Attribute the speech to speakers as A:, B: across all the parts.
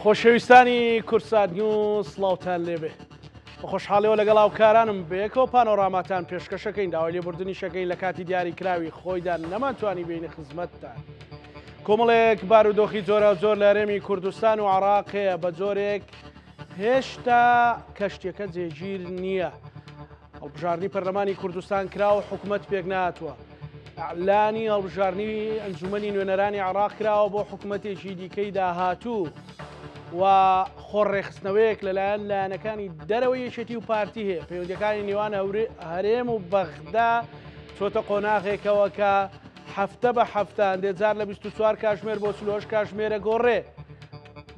A: خۆشەویستانی کورسات نیوز سڵاوتان لێبێ بە خۆشحاڵیەوە لەگەڵ هاوکارانم بەیەکەوە پانۆراماتان پێشکەشەکەین داوای لێبوردنی شەکەین لە کاتی دیاریکراوی خۆیدا نەماتوانی بینی خزمەتتان کۆمەڵێک بارودۆخی جۆرە زۆر لە هەرێمی کوردستان و عێراق هەیە بە جۆرێک هێشتا کەشتیەکە جێگیر نییە هەڵبژاردننی پەرلەمانی کوردستان کراوە حکوومەت پێک ناتوە ئەعلانی هەڵبژاردننی ئەنجومەنی نوێنەرانی عێراق کراوە بۆ حکوومەتێکی دیکەی داهاتوو و خۆڕێخستنەوەیەک لەلایەن لایەنەکانی دەرەوەی یەکێتی و پارتی هەیە پەیوەندیەکانی نێوان هەرێم و بەغدا چۆتە قۆناغێکەوە کە هەفتە بە هەفتە ئەندێجار لە 24 کاتژمێر بۆ 38 کاتژمێرە گۆڕێ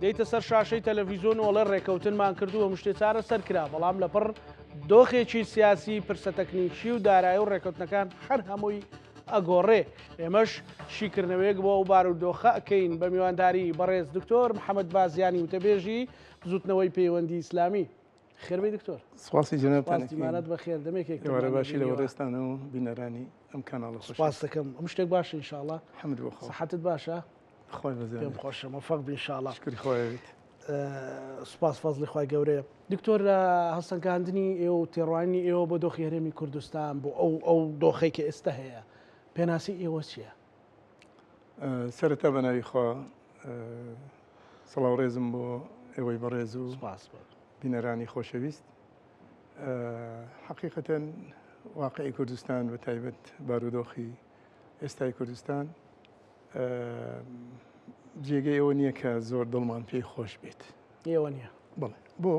A: دەیتە سەر شاشەی تەلەڤیزۆن وڵێ ڕێکەوتنمان کردووە مشتێ چارە سەرکرا بەڵام لەپڕ دۆخێکی سیاسی پرسە تەکنیکی و دارایی و ڕێکەوتنەکان هەر هەمووی ئەگۆڕێ ئێمەش شیکردنەوەیەک بۆ ئەو بارودۆخە ئەکەین بە میوانداری بەڕێز دکتۆر محەممەد بازیانی وتەبێژی زوتنەوەی پەیوەندی ئیسلامی خێربەی دکتۆر
B: سپاسی
A: جەنابتانمانەت بەخێر دەمێکێک
B: باشی لە وەڕێستان و بینەرانی ئەم کاناڵە
A: سپاس دەکەم ئەم شتێک باشە ئینشاءڵڵا
B: حەمد بۆ
A: سەحەتت باشە
B: خۆی بەزێ
A: پێم خۆشە مەفەق بێ ئینشاءڵڵا
B: شکری خۆیەوێت
A: سپاس فەزلی خۆی گەورەیە دکتۆر لە هەستەنگاندنی ئێوە و تێڕوانی ئێوە بۆ دۆخی هەرێمی کوردستان بۆ ئەو دۆخەی کە ئێستا هەیە پێناسی ئێوە چییە؟
B: سەرەتا بەناوی خوا سەڵاو ڕێزم بۆ ئێوەی بەڕێز و بینەرانی خۆشەویست حقیقەتەن واقعی کوردستان بە تایبەت بارودۆخی ئێستای کوردستان جێگەی ئەوە نییە کە زۆر دڵمان پێی خۆش بێت
A: ئێوە نییە
B: بڵێ بۆ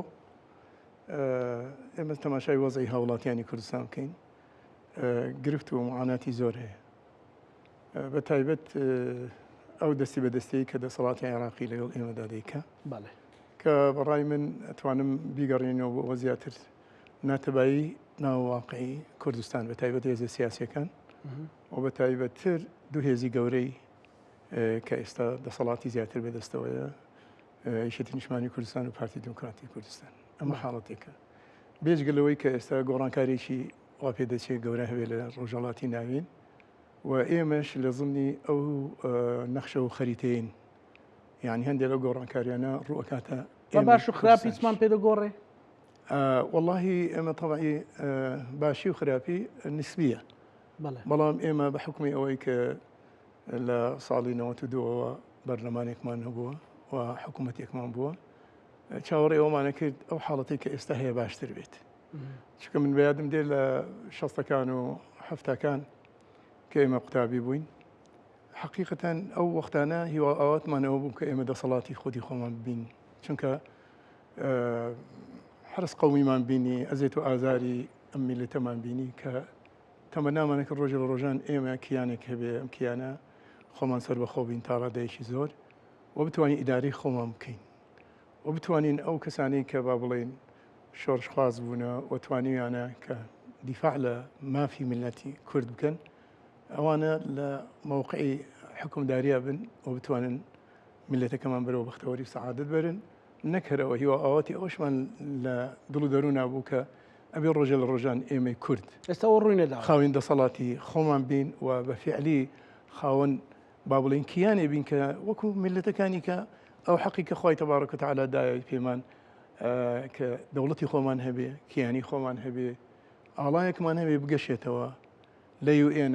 B: ئێمە تەماشای وەزەی هاوڵاتیانی کوردستان بکەین گرفت و معاناتی زۆر هەیە بە تایبەت ئەو دەستی بەدەستەیە کە دەسەڵاتی عێراقی لەگەڵ ئێمەدا دەیکا کە بەڕای من ئەتوانم بیگەڕێنەوە بۆ ئەوە زیاتر ناتەبایی ناوواقعی کوردستان بە تایبەت هێزە سیاسیەکان و بە تایبەتتر دوو هێزی گەورەی کە ئێستا دەسەڵاتی زیاتر بەدەستەوەیە یەکێتی نیشتیمانی کوردستان و پارتی دموکراتی کوردستان ئەمە حاڵەتێکە بێجگەلەوەی کە ئێستا گۆڕانکارێکی وا پێدەچێت گەورە هەبێ لە ڕۆژهەڵاتی ناوین و ئێمەش لە ضمنی ئەو نەخشە و خەریتەین یعنی هەندێک لەو گۆڕانکاریانە ڕوئەکاتە
A: باش و خراپی چمان پێدەگۆڕێ
B: واللهی ئێمە تەواعی باشی و خراپی نسبیە بەڵام ئێمە بە حکومی ئەوەی کە لە ساڵی 92ەوە بەرلەمانێکمان هەبووە و حکوومەتێکمان بووە چاوەڕێ ئەومانە کرد ئەو حاڵەتی کە ئێستا هەیە باشتر بێت چکە من بەیادم دێت لە 60ەکان و 70ەکان کە ئێمە قوتابی بووین حقیقەتەن ئەو وەختانە هیوا ئاواتمانەوە بوو کە ئێمە دەسەڵاتی خودی خۆمان ببین چونکە حرس قەومیمان بینی ئەزێت و ئازاری ئەم میلەتەمان بینی کە تەمەنامانە کە ڕۆژە لە ڕۆژان ئێمە کیانێک هەبێ ئەم کیانە خۆمان سەر بەخۆ بین تا ڕادەیەکی زۆر و بتوانین ئیداری خۆمان بکەین و بتوانین ئەو کەسانی کە با بڵێن شۆڕشخواز بوونە و توانیویانە کە دیفاع لە مافی میلەتی کورد بکەن ئەوانە لە مووقعی حکومداریە بن و بتوانن میلەتەکەمان بەرەوە بەختەوەری سەعادەت بەرن نەکەرەوە هیوا ئاواتی ئەوشمان لە دڵ و دەروون نابوو کە ئەبێ ڕۆژە لە ڕۆژان ئێمەی کورد
A: ئێستا ڕووینەدا
B: خاوین دەسەڵاتی خۆمان بین و بە فعلی خاوەن با بڵێن کیانێ بین کە وەکو میلەتەکانی کە ئەو حەقی کە خوای تەبارەک و تەعالا دایە پێمان کە دەوڵەتی خۆمان هەبێ کیانی خۆمان هەبێ ئاڵایەکمان هەبێ بگەشێتەوە لە UN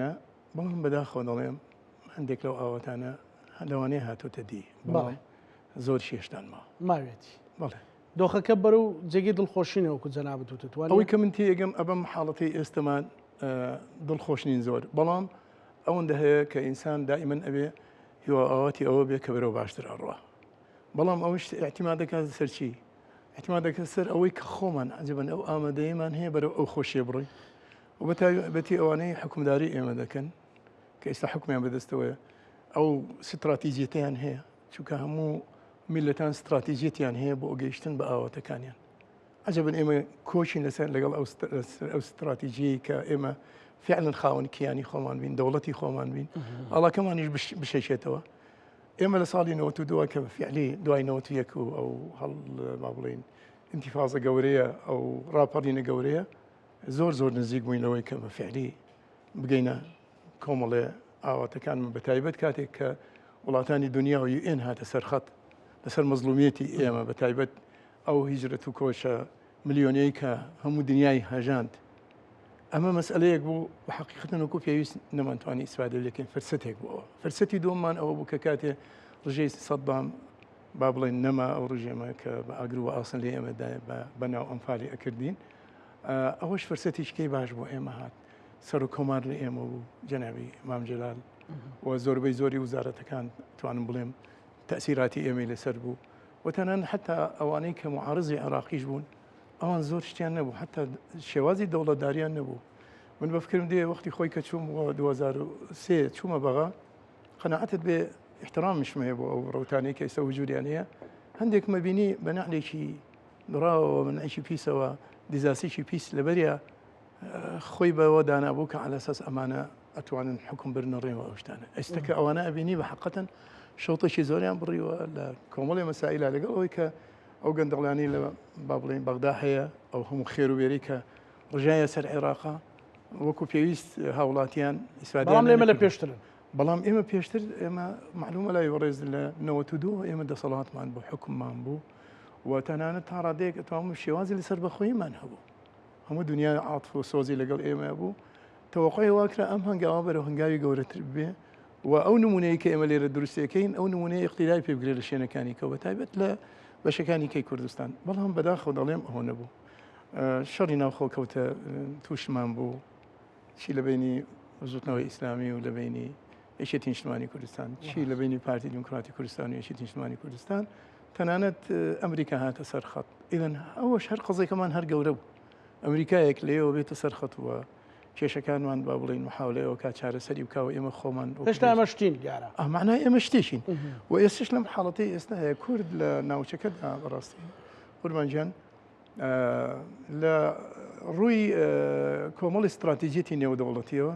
B: بەڵام بەداخەوە دەڵێم هەندێک لەو ئاواتانە لەوانەیە هاتوتە دی زۆر شێشتان
A: ماوێتی
B: بەڵێ
A: دۆخەکە بەرەو جێگەی دڵخۆشینەوەکو جەنابەت وتوان
B: ئەوەی کە من تێگەم ئەبەم حاڵەتی ئێستەمان دڵخۆشنین زۆر بەڵام ئەوەندە هەیە کە ئینسان دائیمەن ئەبێ هیوا ئاواتی ئەوە بێ کە بەرەو باشتر ئەڕوا بەڵام ئەوش احتیمادەکە سەرچی احتیمادەکە سەر ئەوەی کە خۆمان عەجەبەن ئەو ئامادەیەمان هەیە بەرەو ئەو خۆشیە بڕۆی و بەتایبەتی ئەوانەی حکومداری ئێمە دەکەن کە ئێستا حکومیان بەدەستەوەیە ئەو ستراتیژیەتیان هەیە چونکە هەموو میلەتان ستراتیژیەتیان هەیە بۆ گەیشتن بە ئاواتەکانیان عەجەبەن ئێمە کۆچین لەسەر لەگەڵ ئەو ستراتیژیی کە ئێمە فعلا خاوەن کیانی خۆمان بین دەوڵەتی خۆمان بین ئاڵاکەمانیش بشێشێتەوە ئێمە لە ساڵی 92 کە فعلی دوای 91 و ئەو هەڵ با بڵێن انتیفاضە گەورەیە ئەو ڕاپەڕینە گەورەیە زۆر نزیک بووینەوەی کە بە فعلی بگەینە کۆمەڵێ ئاواتەکانمان بە تایبەت کاتێک کە وڵاتانی دنیا و UN هاتە سەرخەت لەسەر مەزلومیەتی ئێمە بە تایبەت ئەو هیجرەت و کۆچە ملیۆنەی کە هەموو دنیای هەژاند ئەمە مەسئلەیەک بوو بە حقیقەتەن وەکو پێویست نەمانتوانی ئیسفادە لەکەین فرسەتێک بووەوە فرسەتی دووەممان ئەوە بوو کە کاتێ ڕژەی سەدام با بڵێن نەما ئەو ڕژێمە کە بە ئاگر و ئاسن لێ ئێمەدا بەناو ئەمفالی ئەکردین ئەوەش فرسەتیشکەی باش بۆ ئێمە هات سەر و کۆمار لە ئێمە بوو جەنابی مام جەلال و زۆربەی زۆری وزارەتەکان توانم بڵێم تەسیراتی ئێمەی لەسەر بوو وتەنان حتا ئەوانەی کە معارضی عراقیش بوون ئەوان زۆر شتیان نەبوو حتا شێوازی دەوڵەتداریان نەبوو من بەفکرم دێ وەختی خۆی کە چووم 2003 چوومە بەغا قەناعەتت بێ احترامش هەیە بۆ ئەو ڕوتانەی کە ئێستا وجودیان هەیە هەندێک مەبینی بە نەحلێکی دڕاوەوە منعیشی پیسەوە دیزاسیی پیس لەبەریە خۆی بەوە دانابوو کە على ئەساس ئەمانە ئەتوانن حکم برنە ڕێوە ئەو شتانە ئێستاکە ئەوانە ئەبینی بە حقەتەن شەوتێکی زۆریان بڕیوە لە کۆمەڵی مەسائلە لەگەڵ ئەوەی کە ئەو گەندەڵانی لە با بڵێن بەغدا هەیە ئەو هەموو خێروبێری کە ڕژایە سەر عێراقا وەکو پێویست هاوڵاتیان
A: ئیسفادەیان لێمە لە پێشترن
B: بەڵام ئێمە پێشتر ئێمە معلومە لای وەڕێز لە 92 ئێمە دەسەڵاتمان بۆ حکوممان بوو و تەنانەت تا ڕادەیەک ئەتوانم شێوازی لەسەر بەخۆیمان هەبوو هەموو دنیا عاتف و سۆزی لەگەڵ ئێمە بوو تەوەقعی واکرا ئەم هەنگاوە بەرەو هەنگاوی گەورەتر بێ و ئەو نمونەیە کە ئێمە لێرە دروستەکەین ئەو نمونەیە اقتیدای پێبگرێت لە شوێنەکانی کە بەتایبەت لە بەشەکانی کەی کوردستان بەڵام بەداخەوە دەڵێم ئەوە نەبوو شەڕی ناوخۆ کەوتە تووشمان بوو چی لە بینی زوتنەوەی ئیسلامی و لە بینی یەکێتی نیشتیمانی کوردستان چی لە بینی پارتی دیموکراتی کوردستان و یەکێتی نیشتیمانی کوردستان تەنانەت ئەمریکا هاتە سەر خەت ئیدەن ئەوەش هەر قەزێکەمان هەر گەورە بوو ئەمریکایەک لێەوە بێتە سەر خەتووە کێشەکانمان با بڵین محاولەیەوە کا چارەسەری بکەوە ئێمە خۆمان
A: هێشتا ئەمە شتین دیارە
B: معنای ئێمە شتێکین و ئێستش لەم حاڵەتی ئێستا هەیە کورد لە ناوچەکەدا بەڕاستی قوربانجان لە ڕووی کۆمەڵی استراتیجێتی نێودەوڵەتیەوە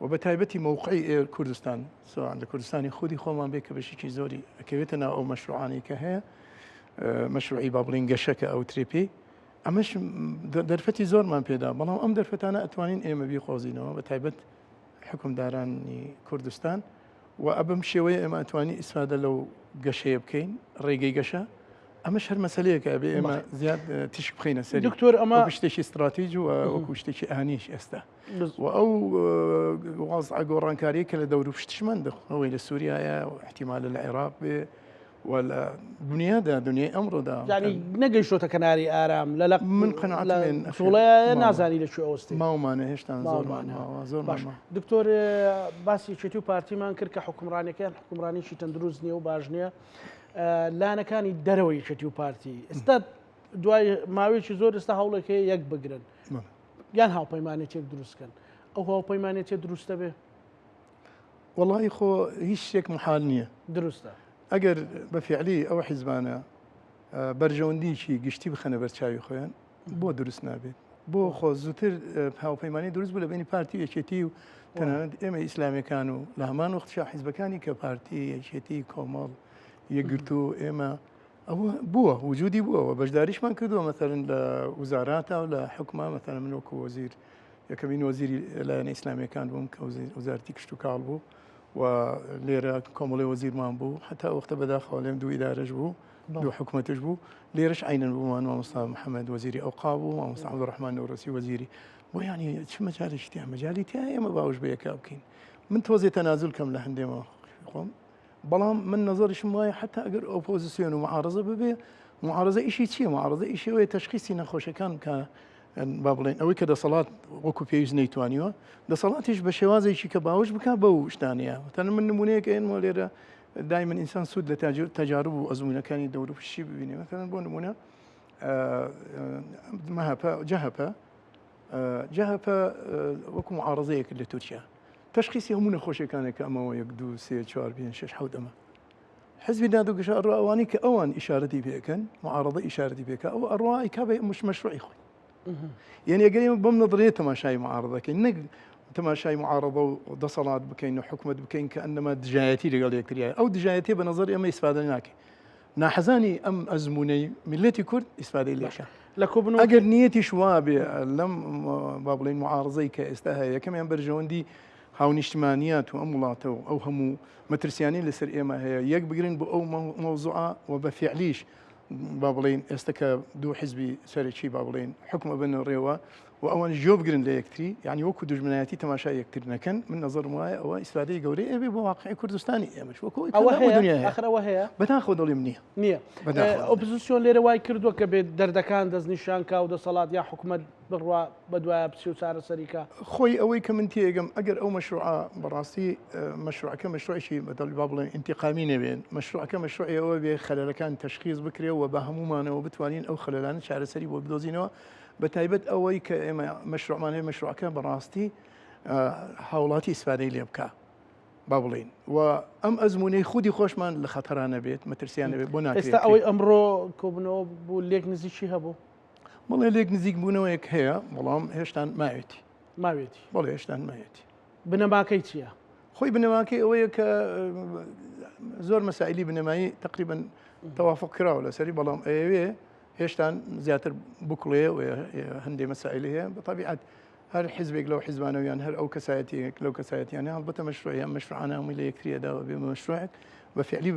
B: و بە تایبەتی مووقعی کوردستان سواء لە کوردستانی خودی خۆمان بێ کە بەشێکی زۆری ئەکەوێتە ناو ئەو مەشروعانی کە هەیە مەشروعی با بڵین گەشەکە ئەو ترێپی ئەمەش دەرفەتی زۆرمان پێدا بەڵام ئەم دەرفەتانە ئەتوانین ئێمە بیخۆزینەوە بە تایبەت حکومدارانی کوردستان و ئەبم شێوەیە ئێمە ئەتوانی ئیسفادە لەو گەشەیە بکەین ڕێگەی گەشە ئەمە هەر مەسەلەیەکە بێ ئێمە زیاد تشک بخینە سەری
A: دکتۆر ئەمە
B: شتێکی استراتیژ و وەکو شتێکی ئانیش ئێستا و ئەو وازع گۆڕانکاریە کە لە دەور و پشتشمان دەخەوەی لە سووریایە و احتیمالە لە عێراق بێ ولا دنیادا دنیای ئەمڕۆدا
A: ینی نەگەیشتۆتە کەناری ئارام لە
B: من قەنەعەتم
A: سوڵەیە نازانی لەکوێ ئەوستی
B: ماوەمانە هێشتا زۆر
A: باش دکتۆر باسی چێتی و پارتیمان کرد کە حکومڕانەکەیان حکومڕانیشی تەندروست نییە و باش نییە لانەکانی دەرەوەی چێتی و پارتی ئێستا دوای ماوەیەکی زۆر ئێستا هەوڵێکی یەک بگرن یان هاوپەیمانێتێک دروستکەن ئەو هاوپەیمانێتێ دروستە بێ
B: وەڵی خۆ هیچ شتێک محال نییە
A: دروستە
B: ئەگەر بەفعلی ئەوە حیزبانە بەرژەوەندیکی گشتی بخەنە بەرچاوی خۆیان بۆ دروست نابێت بۆ خۆ زووتر هاوپەیمانی دروست بوو لە بینی پارتی یەکێتی و تەنانەت ئێمە ئیسلامیەکان و لە هەمان وەختشا حیزبەکانی کە پارتی یەکێتی کۆمەڵ یەکگرتو ئێمە ئەوە بووە وجودی بووەوە بەشداریشمان کردووە مەثەرن لە وزاراتە و لە حکومە مەثەن من وەکو وەزیر یەکەمین وەزیری لایەنە ئیسلامیەکان بووم کە وزارەتی کشت و کاڵ بوو و لێرە کۆمەڵی وەزیرمان بوو حتا وەختە بەداخەوە لێم دوو ئیدارەش بوو دوو حکوومەتش بوو لێرەش عینەن بوومان مامۆستا محەممەد وەزیری ئەوقا بوو مامۆستا عەبدوڕەحمان نەورەسی وەزیری بۆ ینی چ مەجالێکی تیا مەجالی تیا ئێمە باوش بە یەکا بکەین من تۆزێ تەنازول کەم لە هەندێمە خۆم بەڵام من نظرشم وایە حتا ئەگەر ئۆپۆزیسیۆن و معارضە ببێ معارضە ئیشی چییە معارضە ئیشەوەی تەشخیصی نەخۆشەکان کە با بڵێن ئەوەی کە دەسەڵات وەکو پێویست نەیتوانیوە دەسەڵاتیش بە شێوازێکی کە باوش بکە بەو شتانەیە تەنە من نمونەیەکە ئێنمە لێرە دایمەن ئینسان سوود لە تەجارب و ئەزمونەکانی دەوروپشی ببینێ مثلا بۆ نمونە جەهەپە وەکو معارضەیەک لە تورکیا تشخیصی هەموو نەخۆشیەکانێک ئەمەوە 1 2 3 4 5 6 7 ئەمە حزبی دادوگەشە ئەڕواوانی کە ئەوان ئیشارەتی پێکەن معارضە ئیشارەتی پێکە ئەو ئەڕوا ئیکابێ مش مەشروعی خۆی یعنی ئەگەر ئێمە بەم نەدرێت تەماشای معارضەکەین نەک تەماشای معارضە و دەسەڵات بکەین و حکومت بکەین کە ئەنەما دژایەتی لەگەڵ یەکتریایە ئەو دژایەتی بە نەزەر ئێمە ئیسفادە ناکەین ناحەزانی ئەم ئەزمونەی میلەتی کورد ئیسفادەی لێکە ئەگەر نیەتی شوا بێ لەم با بڵین معارضەی کە ئێستا هەیە یەکەمیان بەرژەوەندی هاونیشتمانیات و ئەم وڵاتەوە ئەو هەموو مەترسیانی لەسەر ئێمە هەیە یەک بگرن بۆ ئەو مۆزوعە و بە فیعلیش با بڵین ئێستا کە دوو حیزبی سەرەکی با بڵین حکومە بنە ڕێوە و ئەوان ژۆ بگرن لە یەکتری یعنی وەکو دوژمنایەتی تەماشا یەکتر نەکەن من نەزەرم وایە ئەوە ئیسفادەی گەورەی ئەبێ بۆ واقعی کوردستانی ئێمەش وەکو دنیای
A: ئەخرەوە هەیە
B: بەتاخۆ دەڵێم نییە
A: ئۆپۆزیسیۆن لێرە وای کردووە کە بێت دەردەکان دەستنیشانکە و دەسەڵات یا حکوومەت بڕوا بەدوایە پسی و چارە سەریکە
B: خۆی ئەوەی کە من تێگەم ئەگەر ئەو مەشروعە بەڕاستی مەشروعەکە مەشروعێکی بەدڵ با بڵێن ئینتیقامی نەبێن مەشروعەکە مەشروعی ئەوە بێ خەلەلەکان تەشخیص بکرێ و بە هەمومانەوە بتوانین ئەو خەلەلانە چارەسەری بۆ بدۆزینەوە بە تایبەت ئەوەی کە ئێمە مەشروعمان هەیە مەشروعەکە بەڕاستی هاوڵاتی ئیسفادەی لێ بکە با بڵین و ئەم ئەزمونەی خودی خۆشمان لە خەتەرانە بێت مەترسیان نەبێت بۆ ناکرێت
A: ئێستا ئەوەی ئەمڕۆ کۆبنەوە بوو لێک نزیکی هەبوو
B: بەڵێ لێک نزیک بوونەوەیەک هەیە بەڵام هێشتان ماوێتی بەڵێ هێشتان ماوێتی
A: بنەماکەی چییە؟
B: خۆی بنەماکەی ئەوەیە کە زۆر مەسائلی بنەمایی تقریبا تەوافق کراوە لەسەری بەڵام ئەوێ هێشتان زیاتر بکڵێ و هەندێک مەسائل هەیە بەطبیعەت هەر حیزبێک لەو حیزبانەوەیان هەر ئەو کەسایەتێک لەو کەسایەتیانە هەڵبەتە مەشروعیان مەشروعانە هەمووی لە یەکتریەداوە بێ مەشروعێک بە فعلی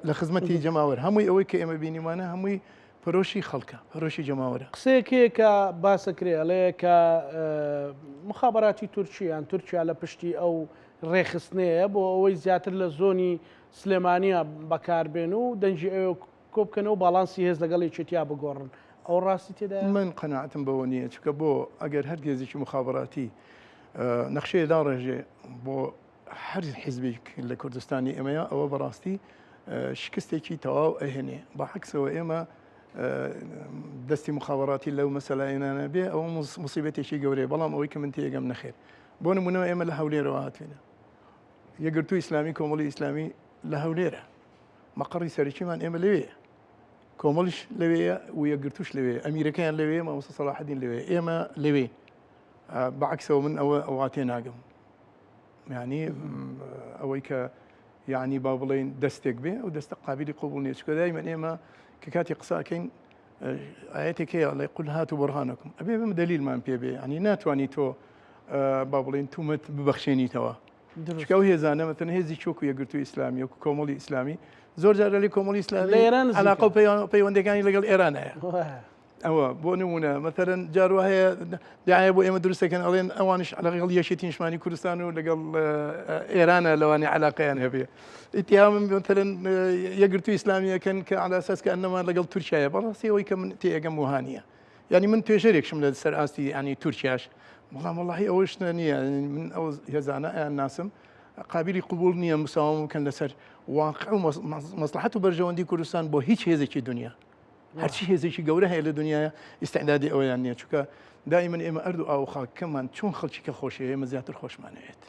B: لە خزمەتی جەماوەر هەمووی ئەوەی کە ئێمە بینیمانە هەمووی پرۆشی خەڵکە پرۆشی جەماوەرە
A: قسەیەکەیە کە باسەکرێ ئەڵەیە کە مخابەراتی تورکیا لە پشتی ئەو ڕێخستنەیە بۆ ئەوەی زیاتر لە زۆنی سلێمانیە بەکاربێن و دەنجی ئەوە کۆبکەنەوە باڵانسی هێز لەگەڵ یەکێتیا بگۆڕن ئەو ڕاستی تێدا
B: من قەناعەتم بەوە نییە چکە بۆ ئەگەر هەر گێزێکی مخابەراتی نەخشەیەدا ڕێژێ بۆ هەر حیزبێک لە کوردستانی ئێمەیە ئەوە بەڕاستی شکستێکی تەواو ئەهێنێ بەعکسەوە ئێمە دەستی مخابەراتی لەو مەسەلایەنانە بێ ئەوە موسیبەتێکی گەورەیە بەڵام ئەوەی کە من تێگەم نەخێر بۆ نمونەوە ئێمە لە هەولێرەوە هاتوێنە یەکگرتووی ئیسلامی کۆمەڵی ئیسلامی لە هەولێرە مەقڕی سەرکیمان ئێمە لەوەیە کۆمەڵیش لەوەیە و یەکگرتوش لەوێ ئەمیرەکەیان لەوێ مامۆستا سەلاحەدین لەوێ ئێمە لەوێ بەعکسەوە من ئەوە تێ ناگەم یعنی ئەوەی کە یعنی با بڵێن دەستێک بێ و دەستە قابلی قوبوڵ نییە چکە دایمەن ئێمە کە کاتی قساکەین ئاەتێک هەیە ئەڵێ قول هاتوا بورهانەکم ئەبێ بم دەلیلمان پێ بێ ینی ناتوانانی تۆ با بڵێن تومەت ببەخشێنیتەوە چکە و هێزانە مەتەن هێزی چۆک و یەکگرتووی ئیسلامی و کۆمەڵی ئیسلامی زۆر جارە لێ کۆمەڵی ئیسلامی علاقە و پەیوەندەکانی لەگەڵ ئێران هەیە ئەوە بۆ نمونە مەتەرەن جاروا هەیە داایە بۆ ئێمە دروستەکەن ئەڵێن ئەوانش لەگەڵ یەشێتی نیشتمانی کوردستان و لەگەڵ ئێرانە لەوانی علاقەیان هەبێ ئیتیام مەتەرەن یەکگرتووی ئیسلامیەکەن کە على ئەساس کە ئەنەمان لەگەڵ تورکیایە بەڕاستی ئەوەی کە من تێگەم وهانیە یعنی من توێژەرێکشم لە سەر ئاستی ینی تورکیاش بەڵام وەڵاهی ئەوەش نییە من ئەو هێزانە ئەیان ناسم قابلی قبول نییە مساوام بکەن لەسەر واقع و مەسلحەت و بەرژەوەندی کوردستان بۆ هیچ هێزێکی دنیا هەرچی هێزێکی گەورە هەیە لە دنیاە ئیسعدادی ئەویان نییە چکە دائما ئێمە ئەرد و ئاوخاکەمان چۆن خەڵکی کە خۆشیە ئێمە زیاتر خۆشمانەوێت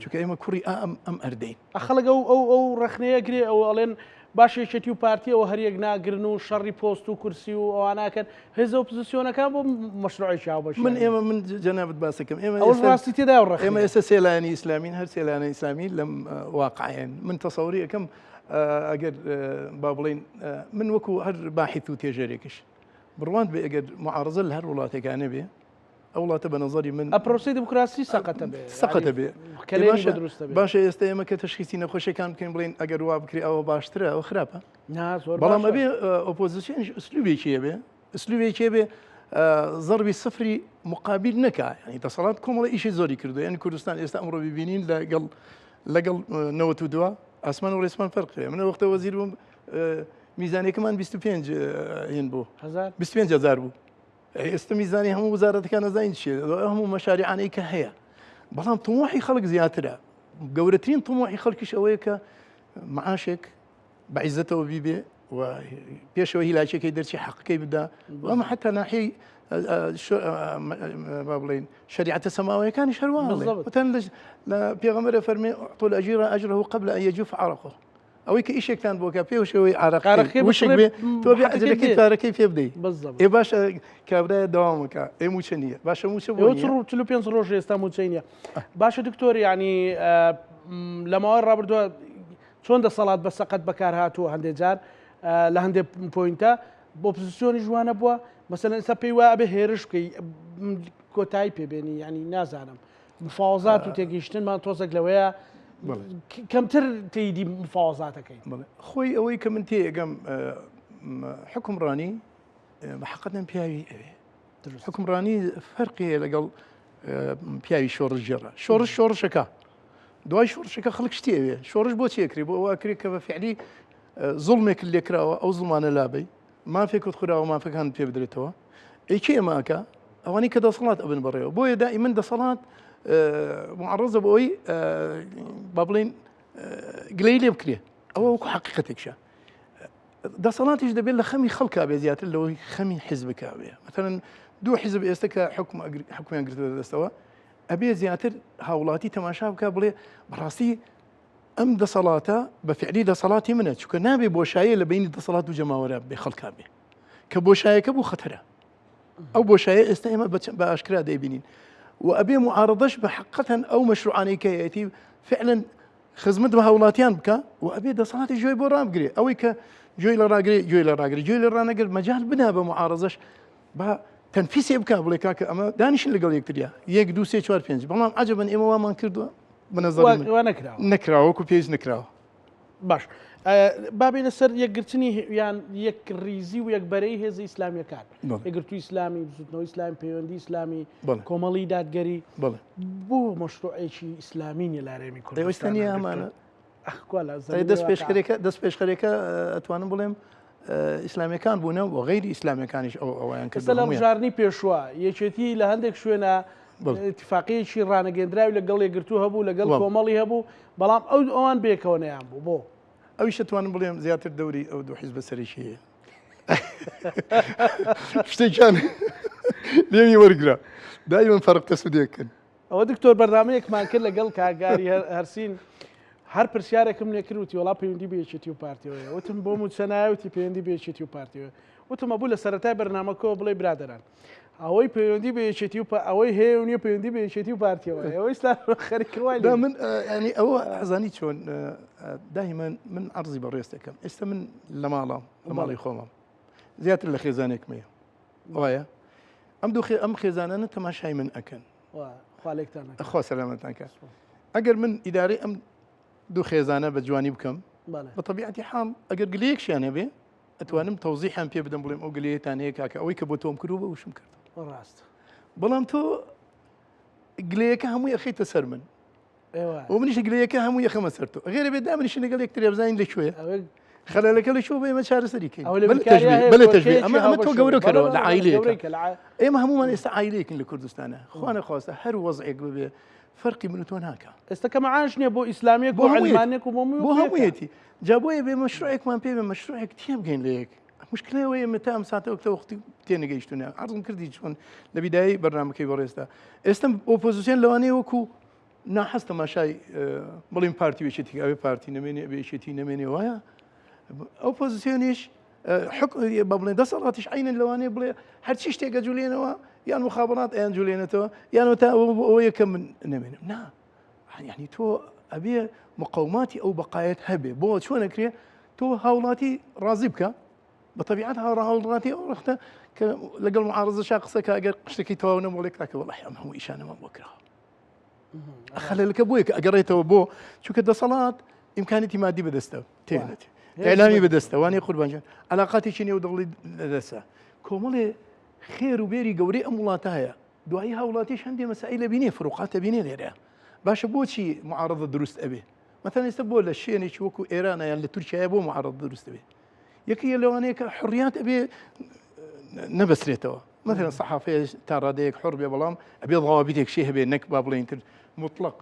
B: چکە ئێمە کوڕی ئەم ئەردەین
A: ئەخەڵک ئەو ڕخنەیە گرێ ئەو ئەڵێن باشێکێتی و پارتیەوە هەریەک ناگرن و شەڕی پۆست و کورسی و ئەواناکەن هێزە ئۆپۆزیسیۆنەکان بۆ مەشروعێکی هاوبەش
B: من جەنابەت باسەکەم
A: ڕاستی تێدا
B: ئێمە ئێستا سێلایەنی ئیسلامین هەر سێلانە ئیسلامی لەم واقعەن من تەسەوری یەکەم ئەگەر با بڵین من وەکو هەر باحث و تێژەرێکش بڕوان بێ ئەگەر معارزە لە هەر وڵاتێکانە بێ ئەو وڵاتە بە نەزەری من
A: ئەپرۆسی دموکراسی
B: سەقەتە بێ باشە ئێستا ئێمە کە تەشخیصی نەخۆشیەکان بکەین بڵین ئەگەر وا بکری ئەوە باشترە ئەوە خراپە بەڵام ئەبێ ئۆپۆزیسیۆنیش ئوسلوبێکی بێ ئوسلوبێکی بێ ضربی سفری مقابل نەکا ینی دەسەڵات کۆمەڵی ئیشی زۆری کردو یعنی کوردستان ئێستا ئەمڕۆ ببینین لەگەڵ 92 ئاسمان و ڕێسمان فەرقێ منە وەختە وەزیر بووم میزانێکمان 25 هێن بوو 25,000 بوو ئێستا میزانی هەموو وزارەتەکان نەزانین چیە هەموو مەشاریعانەی کە هەیە بەڵام طموحی خەڵک زیاترە گەورەترین طموحی خەڵکیش ئەوەیە کە معاشێک بەعیزەتەوە بیبێ و پێشەوە هیلاچێکی دەرچی حەقەکەی بدا ئەمە حتا ناحیەی با بڵین شریعەتە سەماویەکانی هەروە وتەن لە پێغەمبەرە فەرمێ ئوعطوا الأجير أجره قبل أن يجف عرقه ئەوەی کە ئیشێکتان بۆکە پێوشەوەی عراقی وشک بێ تۆ بێ ئەجرەکەی پارەکەی پێ بدەیت ئێ باشە کابرایە دەوامەکە ئێ موچە نییە باشە موچە بۆ
A: 45 ڕۆژ ئێستا موچەی نییە باشە دکتۆر ینی لە ماوەی ڕابردووە چۆن دەسەڵات بە سەقەت بەکار هاتووە هەندێک جار لە هەندێک پۆینتە بۆ ئۆپۆزیسیۆنی جوانە بووە مەسەلەن ئێستا پێی وایە بێ هێرش بکەی کۆتایی پێبێنی ینی نازانم مفاوضات و تێگەیشتنمان تۆزێک لەوەیە کەمتر تێیدی مفاوضاتەکەی
B: خۆی ئەوەی کە من تێگەم حکمڕانی بەحقەتەن پیاوی ئەوێ حکمڕانی فەرقی لەگەڵ پیاوی شۆڕش جێڕە شۆڕشەکە دوای شۆڕشەکە خەڵک شتی ئەوێ شۆڕش بۆ چێکری بۆ ئەوە کرێت کە بە فعلی زوڵمێک لێکراوە ئەو زڵمانە لابەی مافێکت خوراوە مافەکان پێ بدرێتەوە ئەیکێ ئەماکە ئەوانی کە دەسەڵات ئەبن بەڕێەوە بۆیە دائیمەن دەسەڵات معرضە بە ئەوەی با بڵێن گلەی لێ بکرێ ئەوە وەکو حقیقەتێکشە دەسەڵاتیش دەبێت لە خەمی خەڵکا بێ زیاتر لەوەی خەمی حیزبکا بێ مثلەن دوو حیزب ئێستا کە حکومیان گرتووە دەستەوە ئەبێ زیاتر هاوڵاتی تەماشا بکە بڵێ بەڕاستی ئەم دەسەڵاتە بە فعلی دەسەڵاتی منە چونکە نابێ بۆشایە لە بینی دەسەڵات و جەماوەرە بێ خەڵکا بێ کە بۆشایەکە بوو خەتەرە ئەو بۆشایە ئێستا ئێمە بە ئاشکرا دەیبینین و ئەبێ معارضەش بە حقەتەن ئەو مەشروعانەی کە هەیەتی فعلا خزمەت بە هاوڵاتیان بکە و ئەبێ دەسەڵاتی گوێی بۆ ڕابگرێ ئەوەی کە گوێی لە ڕاگرێ گوێی لە ڕاگری گوێی لە ڕانەگەر مەجال بنا بە معارضەش بە تەنفیسێ بکە بڵێ کاکە ئەمە دانیشن لەگەڵ یەکتریا 1 2 3 4 5 بەڵام عەجەبەن ئێمە وامان کردووە بەنەزەر نەکراوە وەکو پێویست نەکراوە
A: باش بابێ لەسەر یەکگرتنی یان یەک ریزی و یەکبەرەی هێزی ئیسلامیەکان یەکگرتووی ئیسلامی بزوتنەوەی ئیسلامی پەیوەندی ئیسلامی کۆمەڵی دادگەری بۆ مەشروعێکی ئیسلامی نیە لارێمی
B: کوردستان ئەمانە دەست پێشخەرێکە ئەتوانم بڵێم ئیسلامیەکان بوونە و غەیری ئیسلامیەکانیش ئەویان کردە
A: لە بژارنی پێشوە یەکێتی لە هەندێک شوێنە اتفاقیەکی ڕانەگەندراوی لەگەڵ یەکگرتوو هەبوو لەگەڵ کۆمەڵی هەبوو بەڵام ئەوان بێکەوە نەیان بوو بۆ
B: ئەویش دەتوانم بڵێم زیاتر دەوری ئەو دوو حیزبە سەرێکی هەیە شتێکیان لێوی وەرگرا دایمەن فەرق تەسوودێکن
A: ئەوە دکتۆر بەردامەیەکمان کرد لەگەڵ کاگاری هەرسین هەر پرسیارێکم لێ کردوتی وڵا پەیوەندی بە یەکێتی و پارتیەوەیە وتم بۆ موچەناوتی پەیوەندی بە یەکێتی و پارتیەوە وتم ئەبوو لە سەرەتای بەرنامەکەەوە بڵێ برادەران ئەوەی پەیوەندی بە یەکێتی و ئەوەی هەیە و نیە پەیوەندی بە یەکێتی و پارتیەوەی ئەوەی خەریکردوای
B: من ینی ئەوە حەزانی چۆن دایمەن من عەرزی بەڕێز دەکەم ئێستا من لە ماڵام لە ماڵی خۆمم زیاتر لە خێزانێکمەیە وایە ئەم خێزانانە تەماشای من ئەکەن خوا سەلامەتان کات ئەگەر من ئیدارەی ئەم دوو خێزانە بە جوانی بکەم بە طبیعەتی حاڵ ئەگەر گلەیەکشیان هەبێ ئەتوانم تەوزیحیان پێ بدەم بڵێم ئەو گلەیەتان هەیە کاکە ئەوەی کە بۆ تۆم کردو بە وشم کرد
A: ڕاست
B: بەڵام تۆ گلەیەکە هەمووی ئەخەیتە سەر من و منیش گلەیەکە هەموو یەخەمە سەر تۆ غێرە بێ دامنیش لەگەڵ یەکتری بزانین لەکوێیە خەلەلەکە لەکوێ بە ئێمە چارەسەریکەین بەلێ تەژبیه ئەمە تۆ گەورەکەرەوە لە عایلەیەکە ئێمە هەمومان ئێستا عایلەیەکین لە کوردستانە خوا نەخواستە هەر وەزعێک ببێ فەرقی من و تۆ ناکە
A: ئێستا کە مەعاش نییە بۆ ئیسلامیەک بۆ عەلمانێک و
B: بۆ هەموویەتی جا بۆیە بێ مەشروعێکمان پێ بێ مەشروعێک تێبگەین لە یەک مشکلەوەی ئێمە تا ئەم ساتە وەختە وەختی تێنەگەیشتونە عەرزم کردی چۆن لە بیدایی بەرنامەکەی بەڕێستا ئێستا ئۆپۆزیسیۆن لەوانەیە وەکو ناحەز تەماشای بڵین پارتی وێچێتی ئەوێ پارتی نەمێنێ بێشێتی نەمێنێ وایە ئۆپۆزیسیۆنیش بە بڵێن دەسەڵاتیش عینەن لەوانەیە بڵێ هەرچی شتێکە جوولێنەوە یان مخابڕات ئەیان جوولێنێتەوە یانەوە تا ئەوەیە کە من نەمێنم نا یعنی تۆ ئەبێ مقاوماتی ئەو بەقایەت هەبێ بۆ چۆن نەکرێ تۆ هاوڵاتی ڕازی بکە بطبيعة هاوڵاتی ئەو ڕختە کە لەگەڵ معارضەشا قسەکە ئەگەر شتێکی تەواو نەبووڵێ کاکە وەڵاهی ئەم هەموو ئیشانەمان بۆ کراوە خەلەلەکە بۆیە کە ئەگەڕێتەوە بۆ چونکە دەسەڵات ئیمکانێتی مادی بەدەستە تێنێت ئێلامی بەدەستە وانەیە قوربانجان عەلاقاتێکی نێو دەوڵی لەدەستە کۆمەڵێ خێر و بێری گەورەی ئەم وڵاتە هەیە دوایی هاوڵاتیش هەندێک مەسائلە بینێ فروقاتە بینێ لێرە باشە بۆچی معارضە دروست ئەبێ مثلا ئێستا بۆ لە شوێنێکی وەکو ئێرانە یان لە تورکیایە بۆ معارضە دروست ئەبێ یەکی لەوانەیە کە حڕیات ئەبێ نەبەسرێتەوە مثلا سەحافەیە تا ڕادەیەک حڕ بێ بەڵام ئەبێ ضوابطێک شێ هەبێ نەک با بڵێن تر مطلق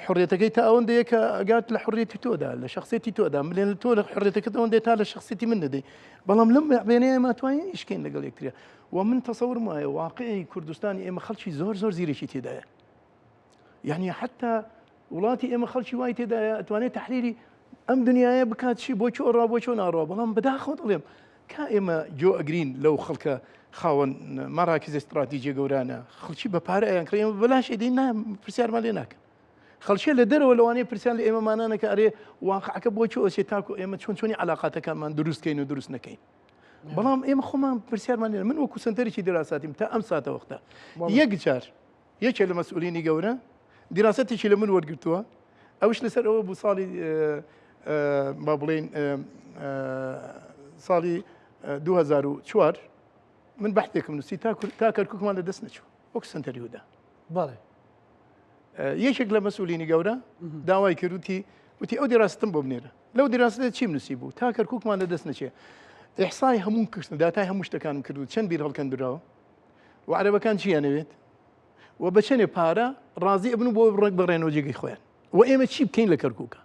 B: حڕیەتەکەی تا ئەوەندەیە کە ئەگات لە حڕیەتی تۆدا لە شخصێتی تۆدا بڵێن تۆ لە حڕیەتەکەت ئەوەندەیە تا لە شخصێتی من نەدەی بەڵام لەم بێنەیە ماتوانین ئیشکەین لەگەڵ یەکترە و من تەسەورم وایە واقعی کوردستانی ئێمە خەڵکی زۆر زیرێکی تێدایە یعنی حتا وڵاتی ئێمە خەڵکی وای تێدایە ئەتوانێت تحلیلی ئەم دنیاە بکات چی بۆ چۆ ڕا بۆ چۆ ناڕەوە بەڵام بەداخەوە دەڵێم کا ئێمە جۆ ئەگرین لەو خەڵکە خاوەن مەراکز استراتیجیە گەورانە خەڵکی بە پارە ئەیان کرێ ئێمە بەلاشی دەین پرسیارمان لێ ناکەن خەڵکیە لە دەرەوە لەوانەیە پرسیار لە ئێمەمانانەکە ئەرێ واقعەکە بۆ چۆ ئەچێت تاکو ئێمە چۆن چۆنی علاقاتەکانمان دروستکەین و دروست نەکەین بەڵام ئێمە خۆمان پرسیارمان لێ من وەکو سنتەرێکی دەراساتیم تا ئەم ساتە وەختە یەک جار یەکێک لە مەسئولینی گەورە دیراسەتێکی لە من وەرگرتووە ئەوش لەسەر ئەوە بوو ساڵی با بڵێن ساڵی 2004 من بەحثێکم نووسی تا کەرکووکمان لە دەست نەچوو وەک سنتەریودا
A: بەڵێ
B: یەکێک لە مەسئولینی گەورە داوای کردوتی وتی ئەو دیراستم بۆ بنێرە لەو دیراستە چیم نووسی بوو تا کەرکووکمان لە دەست نەچێ ئیحسای هەموو کردن داتای هەموو شتەکانم کردو چەند بیر هەڵکەندراوە و عەرەبەکان چیانەوێت و بە چەندێ پارە ڕازی ئەبن بۆ ڕێک بەڕێنەوە جێگەی خۆیان و ئێمە چی بکەین لە کەرکووکە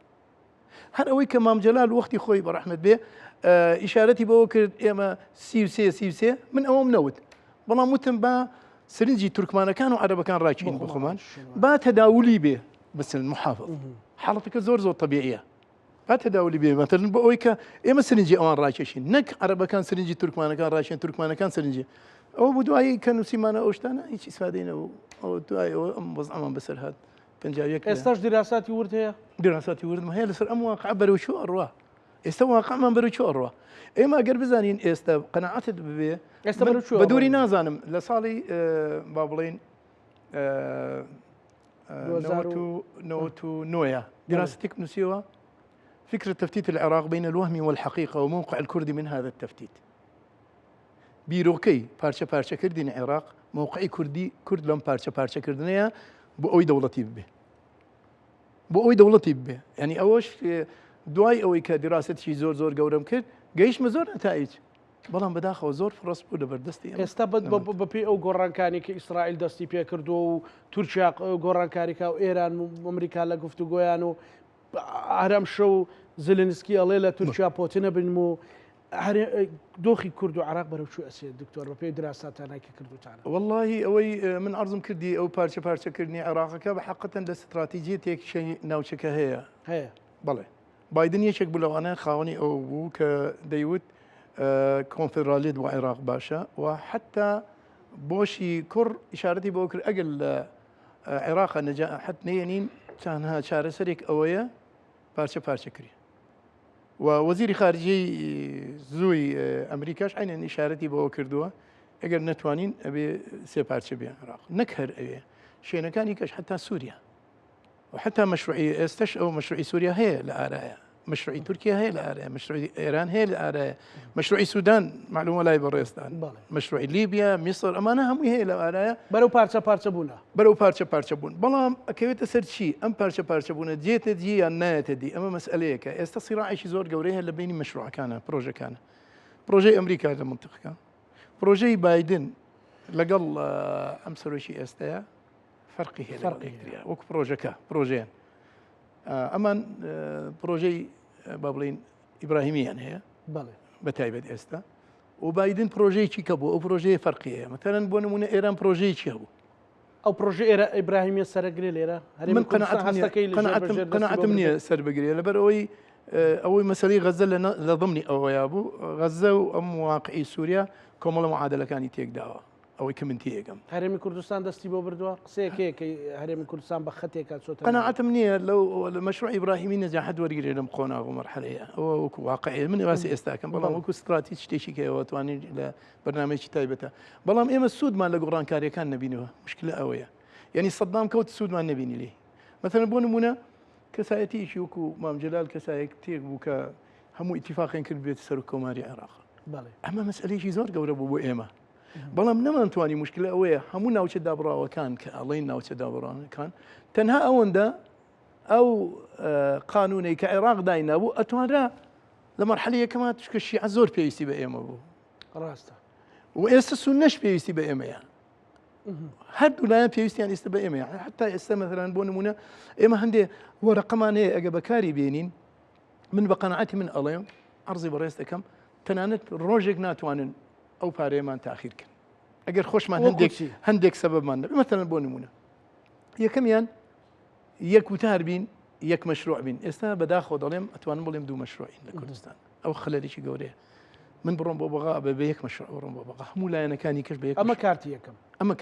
B: هەر ئەوەی کە مام جەلال وەختی خۆی بەڕەحمەت بێ ئیشارەتی بەوە کرد ئێمە سی من ئەوەم نەوت بەڵام وتم بە سرنجی تورکمانەکان و عەرەبەکان ڕاکین بۆ خۆمان با تەداولی بێ بسن محافظ حاڵەتەکە زۆر تەبیعیە با تەداولی بێ مەتەلەن بۆ ئەوەی کە ئێمە سرنجی ئەوان ڕاکێشین نەک عەرەبەکان سرنجی تورکمانەکان ڕاکێن تورکمانەکان سرنجی ئەوە بۆ دوایی کە نووسیمانە ئەو شتانە هیچ ئیسفادەی نەبوو ئەو دوای ئەوە ئەم وەزعەمان بەسەر هات
A: ئێستاش دیراساتی ورد هەیە
B: دیراساتی وردم هەیە لەسەر ئەم واقع بەرەو چۆ ئەڕوا ئێستا واقعمان بەرەو چۆ ئەڕوا ئێمە ئەگەر بزانین ئێستا قەنەعەتت ببێ
A: ئێستا بەرەو چۆ
B: بە دووری نازانم لە ساڵی با بڵێن 99 دراستك نسيوها فكرة تفتيت العراق بين الوهم والحقيقة وموقع الكرد من هذا التفتيت بيروكي بارشا كردين العراق موقعي كرد لهم بارشا كردنيا بأوي دولتي به يعني أوش دواي أوي كدراسة شي زور قورم كرد جيش مزور نتائج بەڵام بەداخەوە زۆر فرۆست بوو لە بەردەستی
A: ئێستا بەپێی ئەو گۆڕانکانی کە ئیسرائیل دەستی پێ کردو و تورکیا گۆڕانکاریکا و ئێران و ئەمریکا لە گفتوگۆیان و ئارام شەو زلنسکی ئەڵێ لە تورکیا پۆتنە بن و دۆخی کورد و عراق بەرەو چوو ئەسێت دکتۆر بەپێی دراساتانایکە کردوتانە
B: والله ئەوەی من عەرزم کردی ئەو پارچەکردنی عێراقەکە بە حەقەتەن لە استراتیجیەتێک ناوچەکە هەیە بەڵێ بایدن یەکێک بوو لەوانە خاوەنی ئەو بوو کە دەیوت کۆنفدرالیت بۆ عێراق باشە و حتا بۆشی کوڕ ئیشارەتی بۆ کرد ئەگەر لە عێراقە نەجاحەت نێنین تەنها چارەسەرێک ئەوەیە پارچەکردی و وەزیری خارجی زووی ئەمریکاش عینەن ئیشارەتی بەوە کردووە ئەگەر نەتوانین ئەبێ سێ پارچە بێ عێراق نەک هەر ئەوێ شوێنەکانی کەش حتا سووریا وحتى مشروعي استش او مشروعي سوريا هي الآراء مشروعي تركيا هي الآراء مشروعي ايران هي الآراء مشروعي السودان معلومه لا بريستان مشروعي ليبيا مصر امانه هم هي الآراء
A: برو بارچە بوون
B: برو بارچە بوون بەڵام ئەکەوێتە سەر چی ئەم پارچە بوونە جێتە دی یان نایەتە دی ئەمە مەسئلەیەکە ئێستا سیراعێکی زۆر گەورەی هەیە لە بینی مەشروعەکانە پرۆژەی ئەمریکا لە منتیقەکە پرۆژەی بایدن لەگەڵ ئەم سەرۆکی ئێستاە فرقي هي وك بروجيان امان بروجي بابلين ابراهيميا هي
A: بله
B: بتايبد استا وبايدن بروجي تشيكابو او بروجي فرقيه مثلا بونمونه ايران بروجي تشيكابو
A: او بروجي ابراهيميا سرقري ليره
B: من قناعه مني سربقري لبروي اوي مسألة غزه لضمني او يابو غزه ومواقع سوريا كمل معادله كان تيك داوا ئەوەی کە من تێگەم
A: هەرێمی کوردستان دەستی بۆ بردووە قسەیەکەیە هەرێمی کوردستان بە خەتێکا چۆتە
B: قەناعەتم نییە لەو مەشروعی ئیبراهیمی نەجاحەت وەرگێ لەم قۆناغ و مەرحەلەیە ئەوە وەکو واقعی من واسی ئێستاکەم بەڵام وەکو استراتیج شتێکی کەەوە توانین لە بەرنامەیەکی تایبەتە بەڵام ئێمە سوودمان لە گۆڕانکاریەکان نەبینەوە مشکلە ئەوەیە یعنی سەدام کەوت سوودمان نەبینی لێ مثلا بۆ نمونە کەسایەتیشی وەکو مام جەلال کەسایەک تێک بوو کە هەموو ئیتیفاقیان کرد بێت سەر کۆماری عێراق ئەمە مەسئلەیەکی زۆر گەورە بوو بۆ ئێمە بەڵام نەمانتوانی مشکلە ئەوەیە هەموو ناوچە دابڕاوەکان کە ئەڵێن ناوچە دابڕانەکان تەنها ئەوەندە ئەو قانونەی کە عێراق داینابوو ئەتوانرا لە مەرحەلەیەکەمان چکە شیعە زۆر پێویستی بە ئێمە بوو
A: ڕاستە
B: و ئێستا سونەش پێویستی بە ئێمەیە هەردوو لایەن پێویستیان ئێستا بە ئێمەیە حتا ئێستا مەثەڵەن بۆ نمونە ئێمە هەندێ وەرەقەمان هەیە ئەگە بەکاری بێنین من بە قەنەعەتی من ئەڵێم عەرزی بەڕێز دەکەم تەنانەت ڕۆژێک ناتوانن ئەو پارەیەمان تاخیرکن ئەگەر خۆشمان هەندێک سەبەبمان نەبێت مەثەڵەن بۆ نمونە یەکەمیان یەک وتار بین یەک مەشروع بین ئێستا بەداخەوە دەڵێم ئەتوانم بڵێم دوو مەشروعین لە کوردستان ئەو خەلەلێکی گەورەیە من بڕۆم بۆ بەغا بە یەک مەشروع بڕۆم بۆ بەغا هەموو لایەنەکانی کەش بە یەک
A: ئەمە کارتی یەکەم
B: ئەمە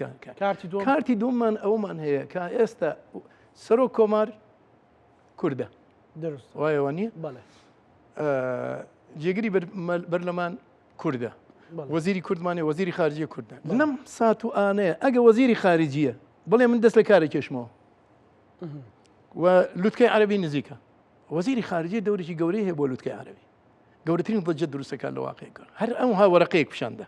B: کارتی دووەممان ئەومان هەیە کە ئێستا سەرۆک کۆمار کوردە
A: دەست
B: وایەوە نییە
A: بەڵێ
B: جێگری بەرلەمان کوردە وەزیری کوردمانێ وەزیری خارجیە کوردە لەم سات و ئانەیە ئەگە وەزیری خارجیە بڵێ من دەست لە کارێک کێشمەوە و لوتکەی عەرەبی نزیکە وەزیری خارجی دەورێکی گەورەی هەیە بۆ لوتکەی عەرەبی گەورەترین بەجێ دروستەکان لە واقعەکە هەر ئەوها وەرەقەیەک پیشاندا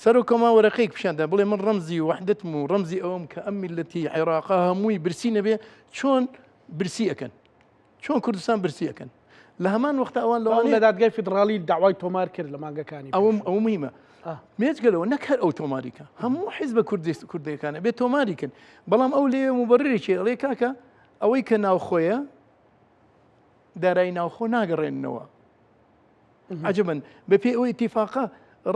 B: سەر و کۆما وەرەقەیەک پیشاندا بڵێ من ڕەمزی وحدەتم و ڕەمزی ئەوم کە ئەم میلەتی عێراقا هەمووی برسی نەبێ چۆن برسی ئەکەن چۆن کوردستان برسی ئەکەن لە هەمان وەختە ئەوان
A: لە دادگای فیدرالی داوای تۆمار کرد لە مانگەکانی
B: ئەو مهمە مێجگەلەوە نەکار ئەو تۆماریکە هەموو حیزبە کوردەکانە بێت تۆماریکن بەڵام ئەو لێ مبەررێکی ئەڵێ کاکە ئەوەی کە ناوخۆیە دارایی ناوخۆ ناگەڕێننەوە عجبن بە پێی ئەو ئیتیفاقە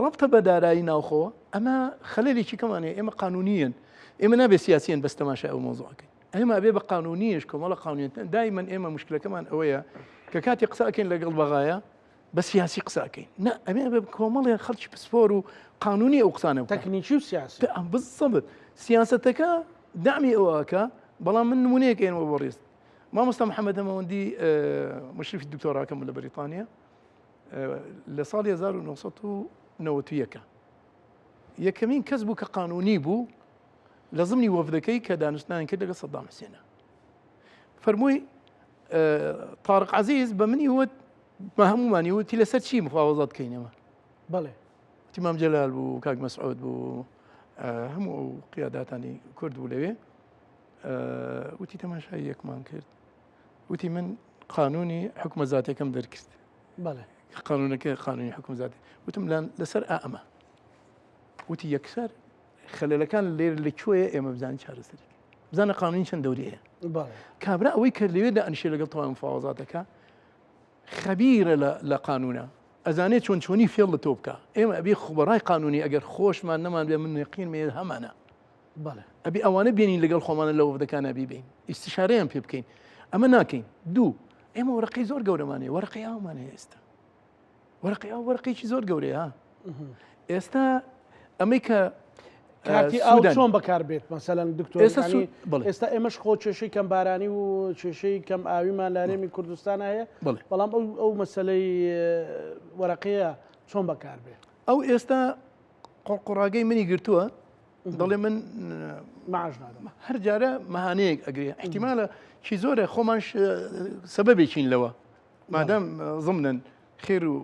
B: ڕەبتە بە دارایی ناوخۆ ئەمە خەلەلێکی کەمانەیە ئێمە قانونیەن ئێمە نابێ سیاسیەن بەس تەماشای ئەو مۆزوعەکەین ئێمە ئەبێ بە قانونیش کۆمەڵە قانونیت دایمەن ئێمە مشکلەکەمان ئەوەیە کە کاتی قسەکەین لەگەڵ بەغایە بە سیاسی قسەکەین نە ئەمێ بە کۆمەڵی خەڵکی پسپۆر و قانونی ئەو قسانە
A: تەکنیکی و سیاسی
B: بالضبط سیاستەکە دامی ئەوەکە بەڵام من نمونەیەک ئێنەوە بۆ ڕێست مامۆستا محەممەد ئەمەوەندی مشرفی دکتۆراکەم لە بەریتانیا لە ساڵی 1990 یەکەمین کەس بوو کە قانونی بوو لە ضمنی وەفدەکەی کە دانیشتنیان کرد لەگەڵ سەدام حوسێنە فەرمووی طارق عەزیز بە منی وت بە هەمومانی وتی لەسەر چی مفاوەزات بکەینەوە
A: بەڵێ
B: وتی مام جەلال بوو کاک مەسعود بوو هەموو ئەو قیاداتانی کورد بوو لەوێ وتی تەماشای یەکمان کرد وتی من قانونی حکومە زاتێکم دەرکرد
A: بەڵێ
B: قانونەکە قانونی حکومە زاتێ وتم لەسەر ئەمە وتی یەکسەر خەلەلەکان لێر لەکوێیە ئێمە بزانین چارەسەری بزانە قانونی چەند دەورەیە کابرا ئەوەی کە لەوێدا ئەنیشێ لەگەڵ تەواو مفاوەزاتەکە خەبیرە لە قانونە ئەزانێت چۆن چۆنی فێڵ لە تۆ بکە ئێمە ئەبێ خوبەڕای قانونی ئەگەر خۆشمان نەمان بێ من یەقینمێ هەمانە ئەبێ ئەوانە بێنین لەگەڵ خۆمانە لە وەفدەکانە بیبین ئیستیشارەیان پێ بکەین ئەمە ناکەین دوو ئێمە وەرەقەی زۆر گەورەمانەیە وەرەقەی ئاومانەیە ئێستا وەرەقەی ئاو وەرەقەیەکی زۆر گەورەیە ئێستا ئەمەی کە
A: کاتی ئاو چۆن بەکاربێت مەسەلەن دکتۆرانی ئێستا ئێمەش خۆ کێشەی کەم بارانی و کێشەی کەم ئاویمان لە هەرێمی کوردستان هەیە بەڵام ئەو مەسەلەی وەرەقەیە چۆن بەکاربێت
B: ئەو ئێستا قوڕاگەی منی گرتووە دەڵێ من
A: ماعاش نادەم
B: هەر جارە مەهانەیەک ئەگرێ احتیمالە چی زۆرە خۆمانش سەبەبێکین لەوە مادام ضمنن خێر و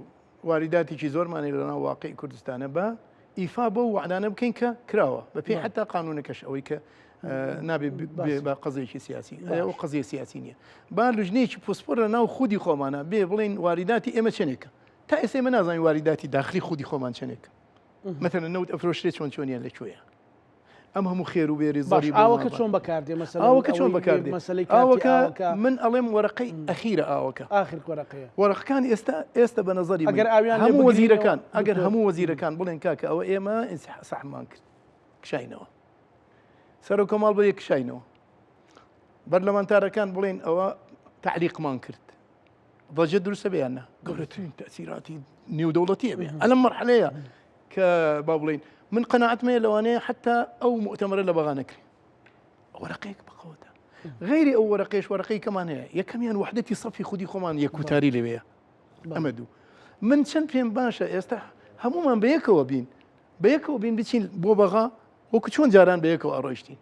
B: وارداتێکی زۆرمانی لەناو واقعی کوردستانە بە ئیفا بۆ وعدانە بکەین کە کراوە بە پێی حتا قانونەکەش ئەوەی کە نابێت بە قەزێکی سیاسی ئەو قەزیە سیاسی نییە با لوژنەیەکی پۆسپۆر لە ناو خودی خۆمانە بێ بڵێن وارداتی ئێمە چنێکە تا ئێستا ئێمە نازانین وارداتی داخلی خودی خۆمان چنێکە مثلا نەوت ئەفرۆشتێت چۆن چۆنیان لەکوێیە ئەم هەموو خێر و بێری زۆری
A: ئاوەکە چۆن بەکاردێ مەسەلەن
B: ئاوەکە چۆن بەکاردێ ئاوەکە من ئەڵێم وەرەقەی ئەخیرە ئاوەکە
A: ئاخر وەرەقەیە
B: وەرەقەکان ئێستا بە نەزەری
A: ئەگەر ئاویان
B: هەموو وەزیرەکان ئەگەر هەموو وەزیرەکان بڵێن کاکە ئەوە ئێمە سەحمان کرد کشاینەوە سەر و کۆماڵ بە یەک کشاینەوە بەرلەمانتارەکان بڵێن ئەوە تعلیقمان کرد ضەجە دروستە بێیانە گەورەترین تەسیراتی نێودەوڵەتیە بێ ئەلەم مەرحەلەیە کە با بڵێن من قەناعەتمەیە لەوانەیە حتا ئەو مؤتەمەرە لە بەغا نەکرێ وەرەقەیەک بقەوتە غیری ئەو وەرەقەیەش وەرەقەی کەمان هەیە یەکەمیان وحدەتی سەفی خودی خۆمان یەکوتاری لەوەیە ئەمە دوو من چەند پێم باشە ئێستا هەمومان بەیەکەوە بین بەیەکەوە بین بچین بۆ بەغا وەکو چۆن جاران بەیەکەوە ئەڕۆیشتین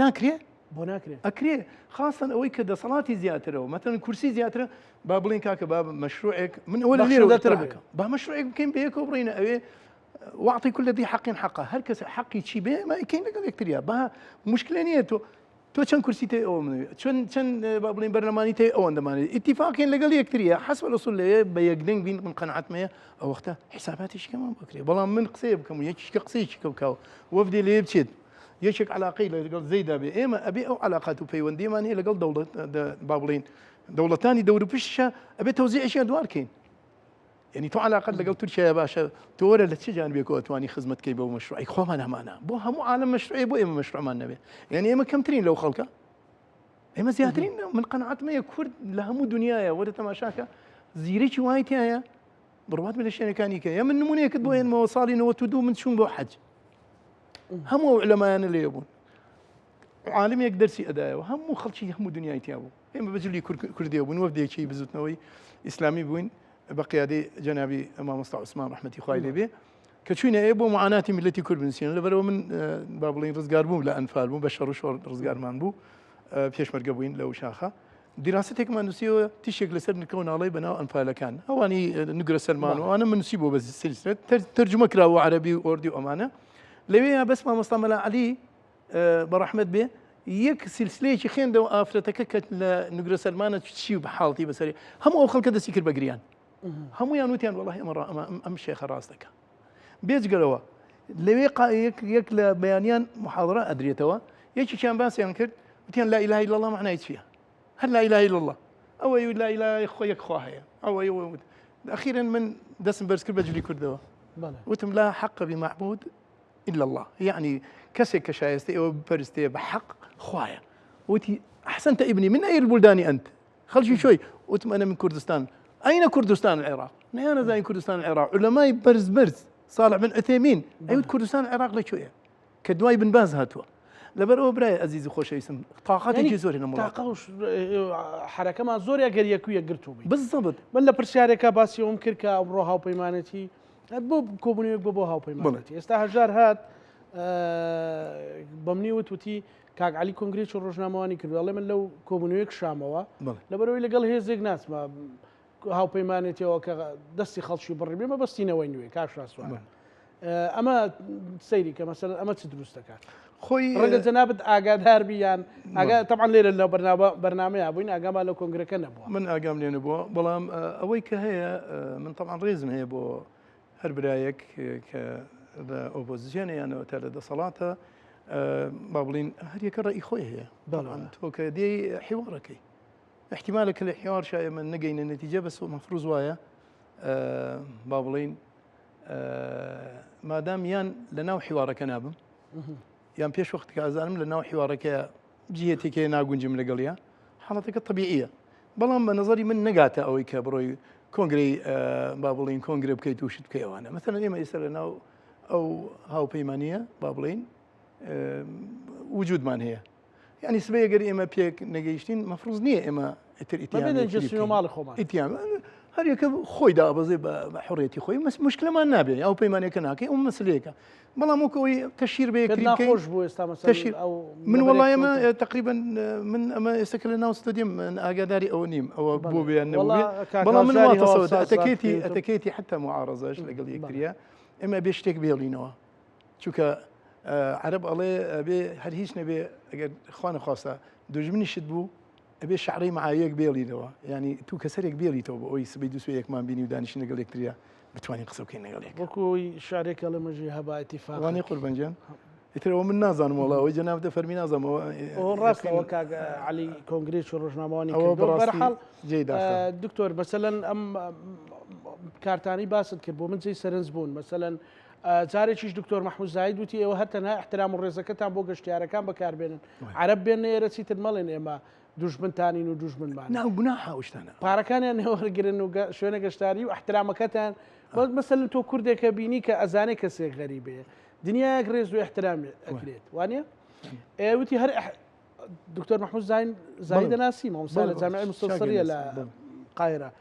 B: ناکرێ
A: بۆ ناکرێ
B: ئەکرێ خاصن ئەوەی کە دەسەڵاتی زیاترەوە مەتەن کورسی زیاترە با بڵین کاکە با مەشروعێک من ئەوە لێرەوەتر بکەم با مەشروعێک بکەین بەیەکەوە بڕینە ئەوێ واعطي كل ذي حق حقه هر كس حقي شي به ما كاين لك يكتريا با مشكله نيه تو كان كرسي تي او كان بابلين برلماني تي او عندما اتفاق لقال يكتريا حسب الاصول اللي بيقدن بين من قناعات ما او وقتها حساباتي شي كمان بكري والله من قصيبكم يك قصيش كاو وفدي اللي بتشد يشك علاقي قال زيد ابي اما ابي او علاقات وبيوندي ماني لقال دوله بابلين دولتان دوري بششه ابي توزيع شي ادوار كاين يعني تو على الأقل لقل تركيا يا باشا تورا لتشجان بيكو أتواني خدمت كي بو مشروعي خو ما نهمانا بو همو عالم مشروعي بو إما مشروع ما النبي يعني إما كم ترين لو خلقه إما زيادرين من قناعات ما يكورد لهمو دنيايا ولا تماشاكا زيريش وايتيا بروات من الشيء كان يكا يا من نموني كتبوا إن موصالي نو تدو من شون بو حج همو علماء اللي يبون عالم يقدر سي أداء وهمو خلشي همو دنيايتي أبو إما بجلي كردي يبون وفدي شيء بزوتنوي إسلامي بوين بقيادة جنابي إمام مصطفى عثمان رحمة الله عليه کە چوینە بۆ معاناتی میلەتی کورد بنووسین لەبەرەوە من با بڵین ڕزگار بووم لە ئەنفال بوو بە شەڕ و شۆڕ ڕزگارمان بوو پێشمەرگە بووین لەو شاخە دیراستێکمان نووسیەوە تیشێک لەسەر نکەوناڵی بەناو ئەنفالەکان ئەوانی نگرە سەلمان و ئەوانە من نووسی بۆ بە سلسلە تەرجمە کراوە عەرەبی و ئۆردی و ئەمانە لەوێ بەس مامۆستا مەلا عەلی بەڕەحمەت بێ یەک سلسلەیەکی خوێندەوە ئافرەتەکە کە لە نگرە سەلمانە چی و بە حاڵتی بەسەری هەموو ئەو خەڵکە دەستی کرد بە گریان هەمویان وتیان وەڵاهی ئەم شێخە ڕاست دەکە بێجگەرەوە لەوێ یەک لە بەیانیان محاضرە ئەدرێتەوە یەکێکیان باسییان کرد وتیان لا إله إلا الله معنای چییە هەر لا إله إلا الله ئەوەی لا إله خۆ یەک خوا هەیە ئەوەی أخيرا من دەستم بەرز کرد بە جوری کوردەوە وتم لا حق بمعبود إلا الله يعني كسك كشايستي أو برستي بحق خوايا وتي أحسنت ابني من أي البلدان أنت خلشي شوي وتم أنا من كردستان أين كردستان العراق أنا زي كردستان العراق علماء برز صالح بن عثيمين أيوة كردستان العراق لشوية كدواي بن باز هاتوا لبرو براي عزيزي خوش اسم طاقاتي يعني زور هنا
A: طاقوش حركه ما زور يا يكويا قرتو
B: بالضبط
A: ولا برشارك باسي يمكن كبروها وبيمانتي بو كوبني بوها وبيمانتي استهجار هات بمني وتوتي كاك علي كونغريس الروجنامواني كردو والله من لو كوبنيك شاموا لبرو اللي قال هي زيك ناس ما هاو بيمانتي وكا دستي خلشي بري ما بستينا وين كاش راس اما سيري كمثلا اما تدرستك خوي رجل جنابت اقادار بيان طبعا ليله برنامج ابوين اقام له كونغري كنبوا
B: من اقام لي نبوا بلام اويك هي من طبعا ريزم هي بو هربرايك ك اوبوزيشن يعني تاع صلاته بابلين هذه كراي خوي هي طبعا توك دي حوارك احتمالك الحوار شاي من نقينا النتيجه بس مفروض وايا بابلين ما دام يان لنا حوارك نابم يعني بيش وقت كازانم لنا حوارك جهتي كي ناقون جمله قليا حالتك الطبيعيه بلام نظري من نقاته او كبروي كونغري بابلين كونغري بكيتوش بكيوانا مثلا اما يسالنا او هاو بيمانيه بابلين وجود مان هي يعني سبيه قري اما بيك نقيشتين مفروض نيه اما
A: ما بين الجسم ومال خوما
B: اتيام هل خوي دا بزي بحريتي خوي بس مشكله ما نابي او بيمانيه كناكي ام مسليكا بلا مو كوي تشير بك
A: كنا خوش بو
B: تشير او من والله ما تقريبا من ما يسكلنا استوديوم من اقاداري او نيم او بو بيان بلا من واتصل اتكيتي حتى معارضه ايش قال لي كريا اما بيشتك بيلينوا شوكا عرب الله ابي هل هيش نبي اخوان خاصه دوجمني شدبو ابي شعري مع يك بيلينوا يعني تو كسرك بيلي تو او يسبيدو سويك ما بيني ودانش نقول لك كريا بتواني قصو كين نقول لك
A: بكو شعرك لما جي هبا اتفاق
B: واني قربان جان يترى من نازن والله وجناب فرمي نازم
A: هو الراس وكا علي كونغريس الروجنامواني برحال دكتور مثلا ام كارتاني باسد كربو من زي سرنزبون مثلا جارێکیش دکتۆر محمود زاید وتی ئێوە هەتەنها احترام و ڕێزەکەتان بۆ گەشتیارەکان بەکاربێنن عەرەب بێن نێرەچیتر مەڵێن ئێمە دوژمنتانین و دوژمنمان
B: ناو گوناحە ئەو شتانە
A: پارەکانیان نێوەرگرن و شوێنە گەشتاری و احترامەکەتان مەسەلەن تۆ کوردێکە بینی کە ئەزانێ کەسێک غەریبەیە دنیایەک ڕێز و احترام ئەکرێت وانە وتی هەر دکتۆر محمود زاید دەناسی مامۆستا لە جامعەی مستەنسەریە لە قاهرة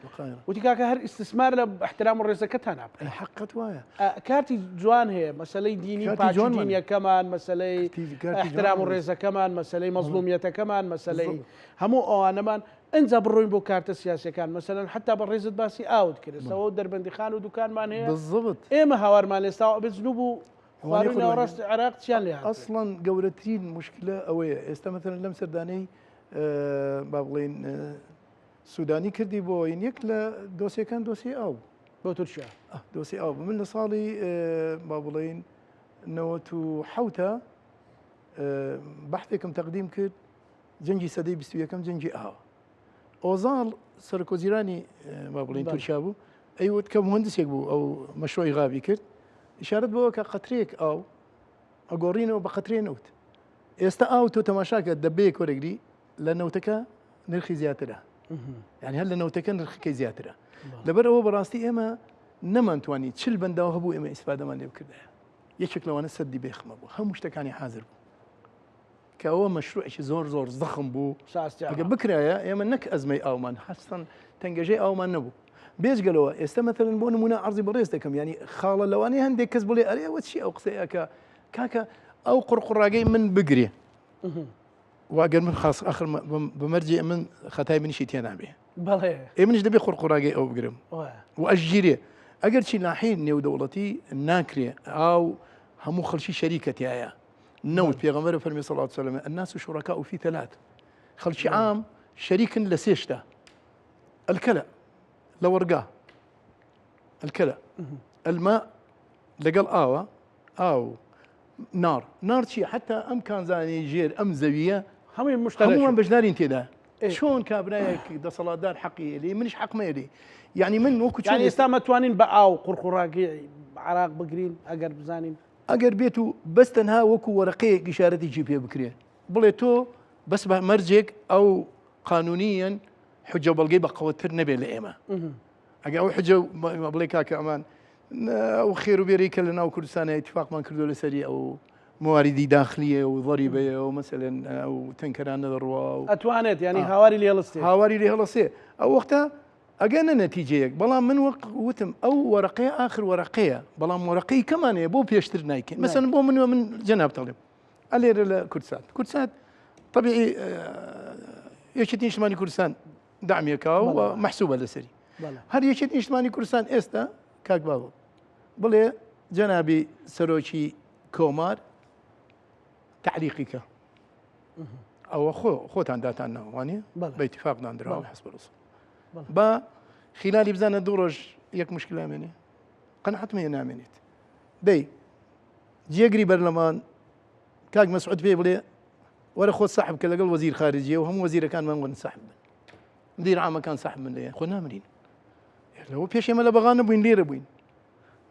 A: وتي كاكا هر استثمار لاحترام الرزقتان
B: حقت وايا
A: كارتي جوان هي مسألة ديني باجي دينيا كمان مسألة احترام الرزق كمان مسألة مظلومية كمان مسألة همو انا مان انزا بروين بو كارت السياسي كان مثلا حتى بالرزق باسي اوت كده سووا دربندي خان ودكان مان هي
B: بالضبط
A: ايما هوار مان يستوى بذنوبه خوارينا وراس العراق تشان لها
B: اصلا قولتين مشكله اويه است مثلا لم سرداني بابلين سوداني كردي بوين يكلا دوسي كان دوسي او
A: بوترشا
B: دوسي او من صالي بابلين نوتو حوتا بحثكم تقديم كرد جنجي سدي بستويا كم جنجي او اوزال سركوزيراني بابلين ترشابو ايوه كمهندس يكبو او مشروع غابي كرد اشاره بو كقطريك او اقورينو بقطرين اوت استا او تو تماشاك دبيك ورقدي لانه تكا نرخي زياده يعني هل لو تكن رخي زياتره لبر هو براستي اما نمان تواني تشل بندا وهبو اما استفاده ما بكده يشك لو انا سدي بيخم ابو هم مشتكاني حاضر كهو مشروع شي زور ضخم بو بكره يا من نك ازمي او من خاصه تنجي او من نبو بێژگەلەوە ئێستا مەثلەن بۆ نمونە عەرزی بەڕێز دەکەم ینی خاڵە لەوانەیە هەندێک کەس بڵێ ئەرێ ئەوە چی ئەو قسەیەکە کاکە ئەو قڕقڕاگەی من بگرێ واگەر من خاص آخر بمەرجێ من خەتای منیشی تێ نابێ
A: بەڵێ
B: ئێ منیش دەبێ قڕقڕاگەی ئەو بگرم و ئەژگیرێ ئەگەر چی ناحی نێودەوڵەتی ناکرێ ئاو هەموو خەڵکی شەریکەتیایە نەوت پێغەمبەر فەرمی صلی الله عليه وسلم الناس شركاء في ثلاث خەڵکی عام شەریکن لە سێشتا الكلى لورقاه الكلى الماء لقل آو نار شي حتى أم كان زاني جير أم زوية
A: همي مشترك
B: هم بجنارين تدا شلون كابنايك دا صلاة دار حقي لي منش حق ما لي يعني من وكو
A: يعني استما توانين بقاو قرقراقي عراق بقرين أقر بزانين
B: أقر بيتو بس تنها وكو ورقية إشارتي جيبها بكرين بليتو بس مرجك أو قانونيا حجة بلقي بقوتر نبي لإيما أو حجة بليكا كأمان أو خير وبيريك لنا وكردستان اتفاق ما كردوا لسري أو مواردي داخلية وضريبة أو مثلا أو تنكران الروا
A: أتوانت يعني هواري اللي هلستي
B: هواري اللي هلستي أو وقتها أجانا نتيجة بلا من وتم أو ورقية آخر ورقية بلا ورقية كمان يبو بيشتر نايكين مثلا بو من جناب طالب على كردستان طبيعي يشتين اجتماعي كردستان دعم يكاو ومحسوبة لسري هل يشتين اجتماعي كردستان إستا كاك بابو بلي جنابي سروشي كومار تعليقك او خوت عندها عنا واني باتفاقنا عندنا حسب الرسول با خلال بزانا دورج ياك مشكله مني قنعت مي نامنيت دي جيجري برلمان كاك مسعود بيه بلي ورا خود صاحب كلا قال وزير خارجيه وهم وزير كان من صاحب مدير عام كان صاحب من ليه خونا منين لو بيش يملا بغانا بوين ليره بوين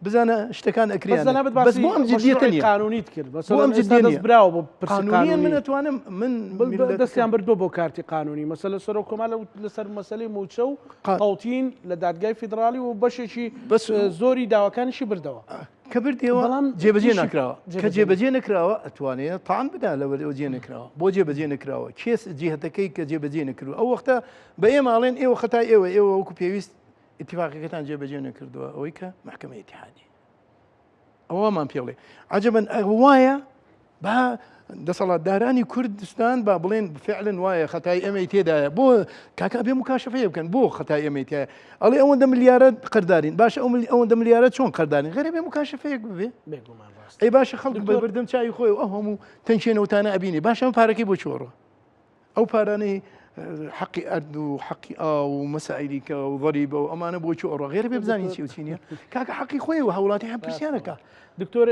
B: بزانا اشتكان اكريانا
A: بس مو ام جديه قانوني تكر بس مو ام جديه براو
B: قانونيا من اتوانا من
A: دستيان بردو بو كارتي قانوني مثلا سروكم على لسر مساله موتشو قوتين لدادگاي فيدرالي وبشي بس زوري داوا كان شي بردوا
B: كبرديوا جيبجي نكراوا كجيبجي نكراوا اتواني طعن بدا لو جي نكراوا بو جيبجي نكراوا كيس جهتكي كجيبجي نكرو او وقتها بيمالين اي وقتها اي وكو بيويست اتفاقي كان جيبجي نكردوا اويكا محكمة اتحادية أو ما بيقولي عجبا وايا با دصلا داراني كردستان بابلين فعلا وايا خطاي اميتي دا بو كاكا بي مكاشفه يمكن بو خطاي اميتي علي اون مليارات قردارين باشا اون مليارات شلون قردارين غير بي مكاشفه بي اي باشا خلق بردم شاي خوي وهم تنشين وتانا ابيني باشا مفاركي بو شورو او باراني حقي أرض وحقي ومسائلك وضريبة وأمانة بوشو أورو غير بيبزاني شيء وشينيا كاك حقي خوي وهولاتي حب برسيانك
A: دكتور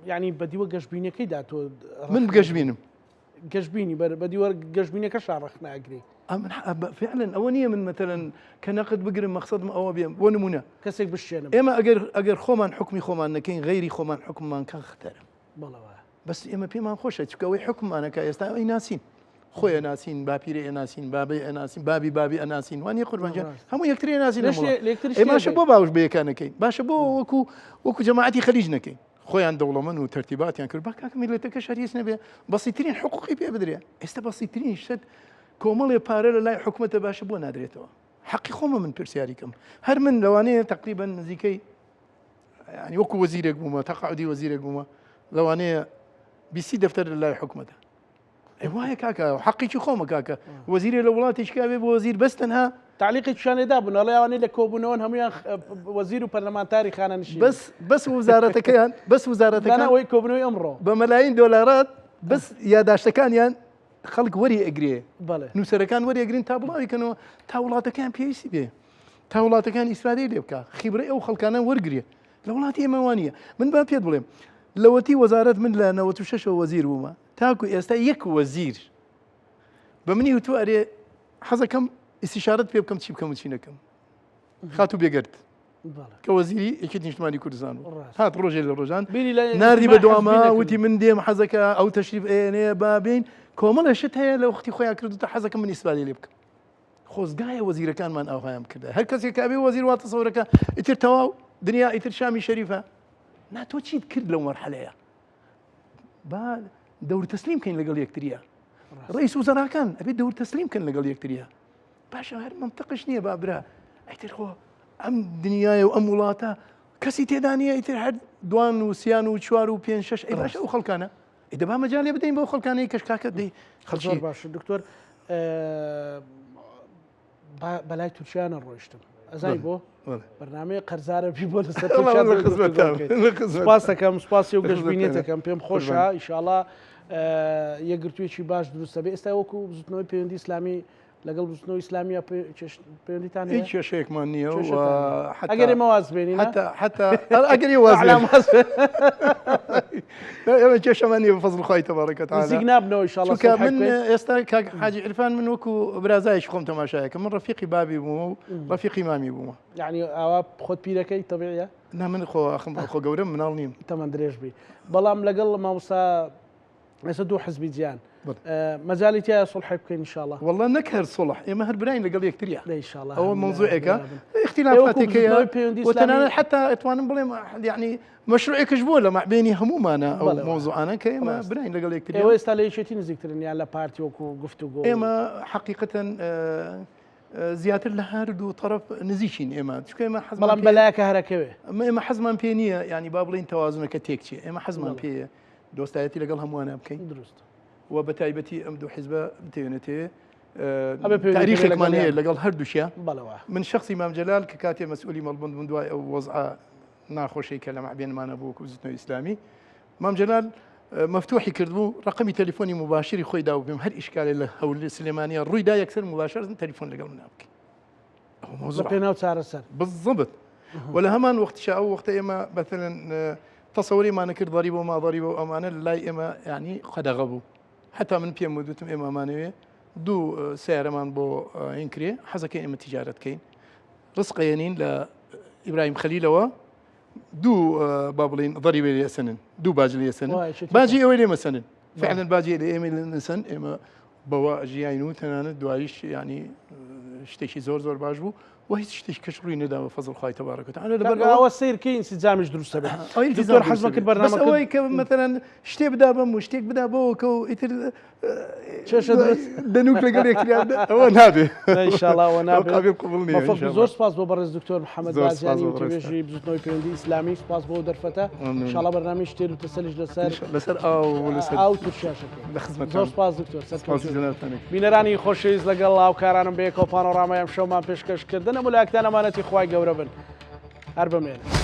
A: يعني بدي وقش بيني كيدا تو
B: من بقشبينم
A: قشبيني بدي وقشبيني كشارخنا أجري
B: فعلا أولية من مثلا كنقد بقرم مقصد ما أو بيم ونمونا
A: كسيك بالشيء
B: إما أجر خومان حكمي خومان نكين غيري خومان حكم ما كان اختار بس إما بيما خوش تكوي حكم أنا كايستا أي ناسين خويا ناسين بابيري ناسين بابي اناسين بابي اناسين واني قربان جان هم يكتري ناسين اي ما شبو باوش بي كان كاين با شبو وكو جماعتي خليجنا كاين خويا عند دولمن وترتيبات يعني كربا كاك ميلتك شريس نبي بسيطين حقوقي بي بدري استا بسيطين شد كومل بارل لا حكمه با شبو نادريتو حقي خومه من بيرسياريكم هر من لواني تقريبا زيكي يعني وكو وزير قومه تقاعدي وزير قومه لواني بيسي دفتر الله حكمته ايوا كاكا حقي شي خومه كاكا وزير الاولاد اشكابي بوزير بس تنها
A: تعليقي شان دابن الله يعني لكوبنون هم وزير برلمانتاري خانه نشي
B: بس وزارتك كان
A: انا وي كوبنوي امره
B: بملايين دولارات بس يا داشتكان يعني خلق وري اجري
A: بله
B: نوسركان وري اجرين تابلاوي كانوا تاولات كان بي سي بي تاولات كان اسرائيلي بكا خبره او خلقانا ورقري الاولاد يموانيه من باب يدبلم لوتي وزاره من لا نوتو ششو وزير وما تاكو استا يك وزير بمني تو اري حظا كم استشارات بكم تشي بكم تشينكم خاتو بيقرت كوزيري اكيد اجتماعي كردستان هات بروجي للروجان ناردي بدوما وتي من ديم حزكا او تشريف اي بابين كومل شت هي لو اختي خويا كردو حزكا من اسباني لبك خوزقايا وزير كان من اوهام كذا هل كسي كابي وزير واتصورك اتر تواو دنيا اتر شامي شريفه نا تو تشي كرد لو مرحله با دور تسليم كاين لقال يكتريا رئيس وزراء كان ابي دور تسليم كان لقال يكتريا باشا هر منطقه شنو بابرا ئەیتر خۆ ئەم دنیاە و ئەم وڵاتە کەسی تێدانە ئیتر هەر دوان و سیان و چوار و پێنج شەش ئەی باشە ئەو خەڵکانە دەبا مەجالێ بدەین بۆ خەڵکانەی کەشکاکە دەی
A: خەڵکی باش دکتۆر بەلای تورکیانە ڕۆیشتم ئەزای بۆ بەرنامەیە قەرزارەبی بۆ لەسەر سپاس دەکەم سپاسی و گەشتبینێتەکەم پێم خۆشە ئینشاءڵڵا یەکگرتوویەکی باش دروستە بێ ئێستا وەکو بزوتنەوەی پەیوەندی ئیسلامی لەگەڵ بستنەوەی ئیسلامیە پەیوەندیتان
B: هیچ کێشەیەکمان نییە و
A: ئەگەر ئێمە واز بێنین
B: حتا ئەگەری واز ئێمە کێشەمان نییە بەفەزڵ خوای تەبارەکە تەعالا
A: نزیک نابنەوە ئینشاءڵڵا
B: چونکە من ئێستا کاک حاجی عرفان من وەکو برازایش خۆم تەماشایەکە من ڕەفیقی بابی بوومە و ڕەفیقی مامی بوومە
A: یعنی ئاوا خۆت پیرەکەی تەبیعیە
B: نا من خۆ گەورەم مناڵ نیم
A: تەمەن درێژ بی بەڵام لەگەڵ مامۆستا ئێستا دوو حزبی جیان مەجالی تایە سڵحی بکەین ئینشاءڵڵا
B: والله نەکەر سڵح ئێمە هەر براین لەگەڵ یەکتریە
A: ئینشاءڵڵا
B: ئەوە مۆزوعێکە اختلافاتێکەیە وتەنانەت حتا ئەتوانم بڵێم یعنی مەشروعێکش بووە لە مابینی هەمومانە ئەو مۆزوعانە کە ئێمە براین لەگەڵ یەکتریە
A: ئێوە ئێستا لە یەکێتی نزیکترن یان لە پارتی وەکو گفتوگۆ
B: ئێمە حەقیقەتەن زیاتر لە هەردوو طرف نزیکین ئێمە چکە ئێمە حەزمان
A: بەڵام بەلایەکە هەرەکەوێ
B: ئێمە حەزمان پێ نییە ینی با بڵین تەوازنەکە تێکچێ ئێمە حەزمان پێیە دۆستایەتی لەگەڵ هەمووانە بکەین
A: دروست
B: و بە تایبەتی ئەم دوو حیزبە بتێنێتێ تاریخێکمان هەیە لەگەڵ هەردووشیە من شخصی مام جەلال کە کاتێ مەسئولی مەڵبوند من دوای ئەو وەزعە ناخۆشەی کە لە مابێنمانە بوو وەکو زیتنەوەی ئیسلامی مام جەلال مەفتوحی کردبوو ڕقمی تەلیفۆنی مباشری خۆی دا و بێم هەر ئیشکالێ لە هەول سلێمانیە ڕوویدا یەکسەر مباشر تەلیفۆن لەگەڵ من بکەین ئەو مۆزوع
A: پێ ناو چارەسەر
B: بالضبط ولا هەمان وەختیشا ئەو وەختە ئێمە مثلا تەسەوریمانە کرد ضەریب و ماضەریب و ئەمانە لای ئێمە یعنی قەدەغە بوو حتا من پێم وتم ئێمەمانەوێ دوو سیارەمان بۆ ئینکرێ حەزەکە ئێمە تیجارەت بکەین ڕزقەیەنین لە ئیبراهیم خەلیلەوە دوو با بڵین ضەریبێ لێسەنن دوو باج لێسەنن باجی ئەوەی لێمەسەنن فعلا باجی لە ئێمە لێسەن ئێمە بەوە ژیاین و تەنانەت دواییش ینی شتێکی زۆر باش بوو و هیچ شتێک کەش ڕووی نەداوە فەزڵ خوای تەبارەکە و تەعالا
A: لەبەرەوە سیرکەین سیجامیش دروستە بێت دکتۆر حەزم کرد بەرنامەکە
B: ئەوەی کە مەتەرەن شتێ بدا بەم و شتێک بدا بەوەکە و ئیتر
A: چێشە
B: دەنوک لەگەڵ یەکتریان ئەوە نابێ
A: ئینشاءڵڵا ئەوە نابێت
B: قبول نییە
A: زۆر سپاس بۆ بەڕێز دکتۆر محەممەد بازیانی توێژی بزوتنەوەی پەیوەندی ئیسلامی سپاس بۆ دەرفەتە ئینشاءڵڵا بەرنامەی شتێر و تەسەلیش لەسەر
B: ئاو
A: تورکیاشەکەی زۆر سپاس دکتۆر بینەرانی خۆشەویست لەگەڵ هاوکارانم بەیەکەوە پانۆڕامای ئەم شەومان پێشکەشکردن ئەم وڵاتانە ئەمانەتی خوای گەورە بن هەر بەمێنە